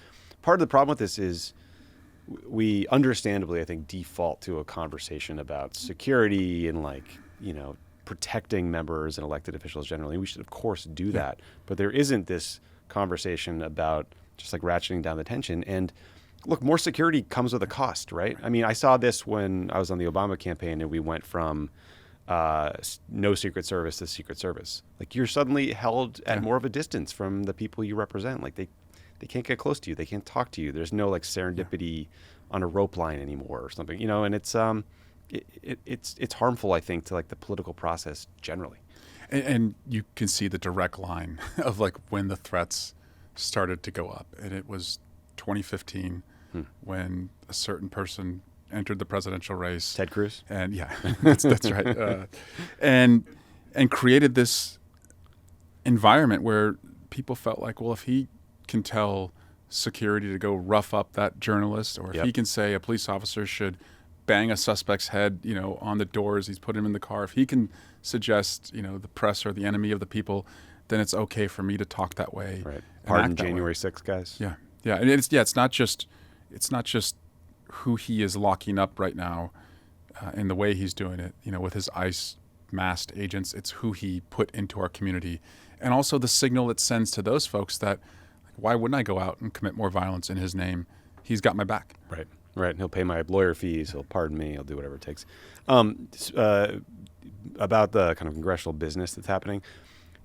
part of the problem with this is we understandably, I think, default to a conversation about security and, like, protecting members and elected officials generally. We should, of course, do that. But there isn't this conversation about just, like, ratcheting down the tension. And look, more security comes with a cost, right? I mean, I saw this when I was on the Obama campaign and we went from no Secret Service to Secret Service. Like, you're suddenly held at more of a distance from the people you represent. Like, they can't get close to you. They can't talk to you. There's no, like, serendipity on a rope line anymore or something, and it's harmful, I think, to, like, the political process generally. And you can see the direct line of, like, when the threats started to go up. And it was 2015 when a certain person entered the presidential race. Ted Cruz? And that's right. And created this environment where people felt like, well, if he can tell security to go rough up that journalist, or if he can say a police officer should bang a suspect's head, on the doors, he's put him in the car, if he can suggest, the press are the enemy of the people, then it's okay for me to talk that way. Right. Pardon January 6th, guys. Yeah. Yeah. And it's not just who he is locking up right now in the way he's doing it, with his ICE masked agents. It's who he put into our community. And also the signal it sends to those folks that, like, why wouldn't I go out and commit more violence in his name? He's got my back. Right. Right. He'll pay my lawyer fees. He'll pardon me. He'll do whatever it takes. About the kind of congressional business that's happening.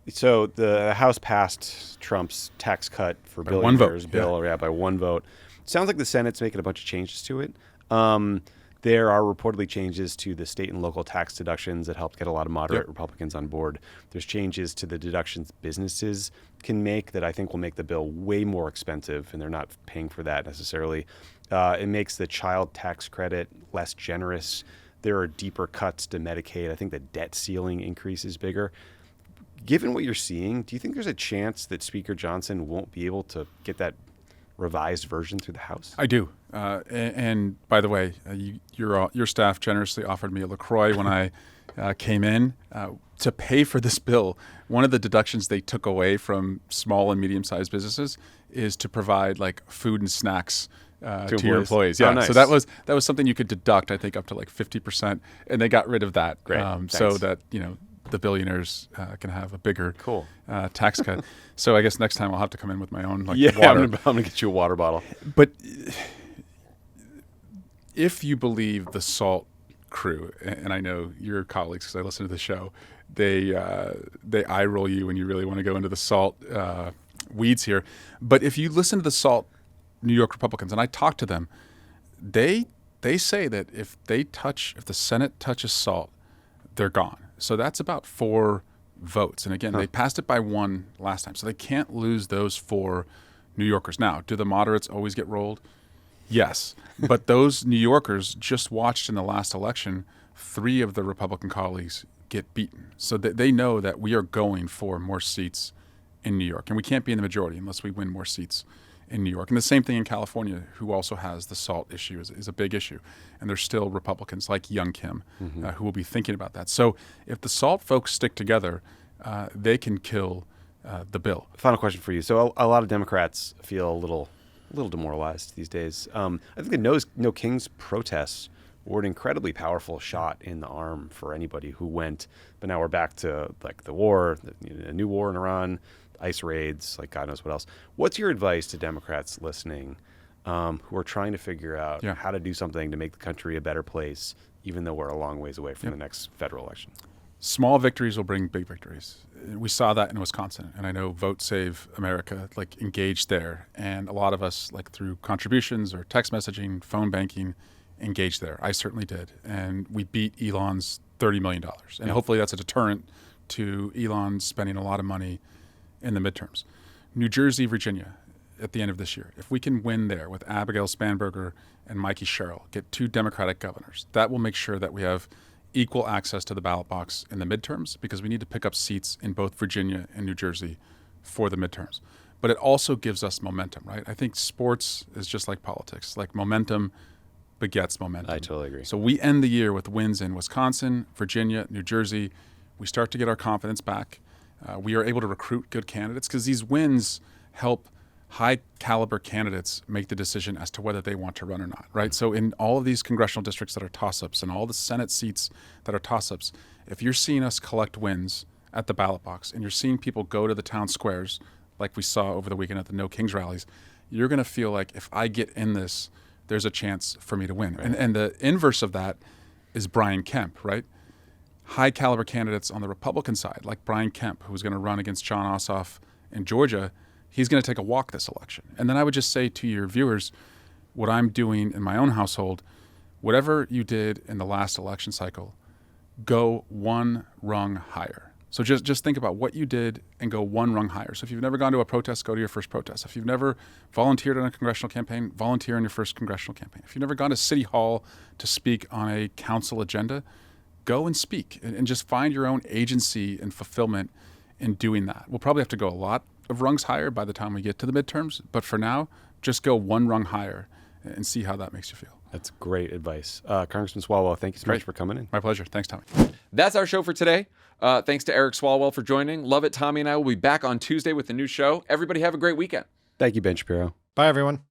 So the House passed Trump's tax cut for billionaires bill by one vote. Sounds like the Senate's making a bunch of changes to it. There are reportedly changes to the state and local tax deductions that helped get a lot of moderate Republicans on board. There's changes to the deductions businesses can make that I think will make the bill way more expensive, and they're not paying for that necessarily. It makes the child tax credit less generous. There are deeper cuts to Medicaid. I think the debt ceiling increase is bigger. Given what you're seeing, do you think there's a chance that Speaker Johnson won't be able to get that revised version through the House? I do. And by the way, your staff generously offered me a LaCroix when I came in to pay for this bill. One of the deductions they took away from small and medium-sized businesses is to provide like food and snacks to your employees. Yeah, nice. So that was something you could deduct, I think, up to like 50%, and they got rid of that. Great. So that the billionaires can have a bigger tax cut. So I guess next time I'll have to come in with my own water. I'm gonna get you a water bottle. But if you believe the SALT crew, and I know your colleagues because I listen to the show, they eye roll you when you really want to go into the SALT weeds here. But if you listen to the SALT New York Republicans, and I talk to them, they say that if the Senate touches SALT, they're gone. So that's about 4 votes. And again, they passed it by 1 last time. So they can't lose those 4 New Yorkers. Now, do the moderates always get rolled? Yes. But those New Yorkers just watched in the last election 3 of the Republican colleagues get beaten. So they know that we are going for more seats in New York. And we can't be in the majority unless we win more seats in New York. And the same thing in California, who also has the SALT issue, is a big issue. And there's still Republicans like Young Kim who will be thinking about that. So if the SALT folks stick together, they can kill the bill. Final question for you. So a lot of Democrats feel a little demoralized these days. I think the No Kings protests were an incredibly powerful shot in the arm for anybody who went. But now we're back to like the war, a new war in Iran, ICE raids, like God knows what else. What's your advice to Democrats listening who are trying to figure out how to do something to make the country a better place, even though we're a long ways away from the next federal election? Small victories will bring big victories. We saw that in Wisconsin, and I know Vote Save America engaged there, and a lot of us through contributions or text messaging, phone banking, engaged there. I certainly did, and we beat Elon's $30 million, and hopefully that's a deterrent to Elon spending a lot of money in the midterms. New Jersey, Virginia, at the end of this year, if we can win there with Abigail Spanberger and Mikey Sherrill, get 2 Democratic governors, that will make sure that we have equal access to the ballot box in the midterms, because we need to pick up seats in both Virginia and New Jersey for the midterms. But it also gives us momentum, right? I think sports is just like politics. Momentum begets momentum. I totally agree. So we end the year with wins in Wisconsin, Virginia, New Jersey. We start to get our confidence back. We are able to recruit good candidates because these wins help high caliber candidates make the decision as to whether they want to run or not, right? So in all of these congressional districts that are toss-ups and all the Senate seats that are toss-ups, if you're seeing us collect wins at the ballot box and you're seeing people go to the town squares like we saw over the weekend at the No Kings rallies, you're going to feel like if I get in this, there's a chance for me to win. Right. And the inverse of that is Brian Kemp, right? High caliber candidates on the Republican side, like Brian Kemp, who's going to run against Jon Ossoff in Georgia, he's going to take a walk this election. And then I would just say to your viewers, what I'm doing in my own household, whatever you did in the last election cycle, go 1 rung higher. So just think about what you did and go 1 rung higher. So if you've never gone to a protest, go to your first protest. If you've never volunteered on a congressional campaign, volunteer in your first congressional campaign. If you've never gone to City Hall to speak on a council agenda, go and speak and just find your own agency and fulfillment in doing that. We'll probably have to go a lot of rungs higher by the time we get to the midterms, but for now, just go 1 rung higher and see how that makes you feel. That's great advice. Congressman Swalwell, thank you so much for coming in. My pleasure. Thanks, Tommy. That's our show for today. Thanks to Eric Swalwell for joining. Love it. Tommy and I will be back on Tuesday with a new show. Everybody have a great weekend. Thank you, Ben Shapiro. Bye, everyone.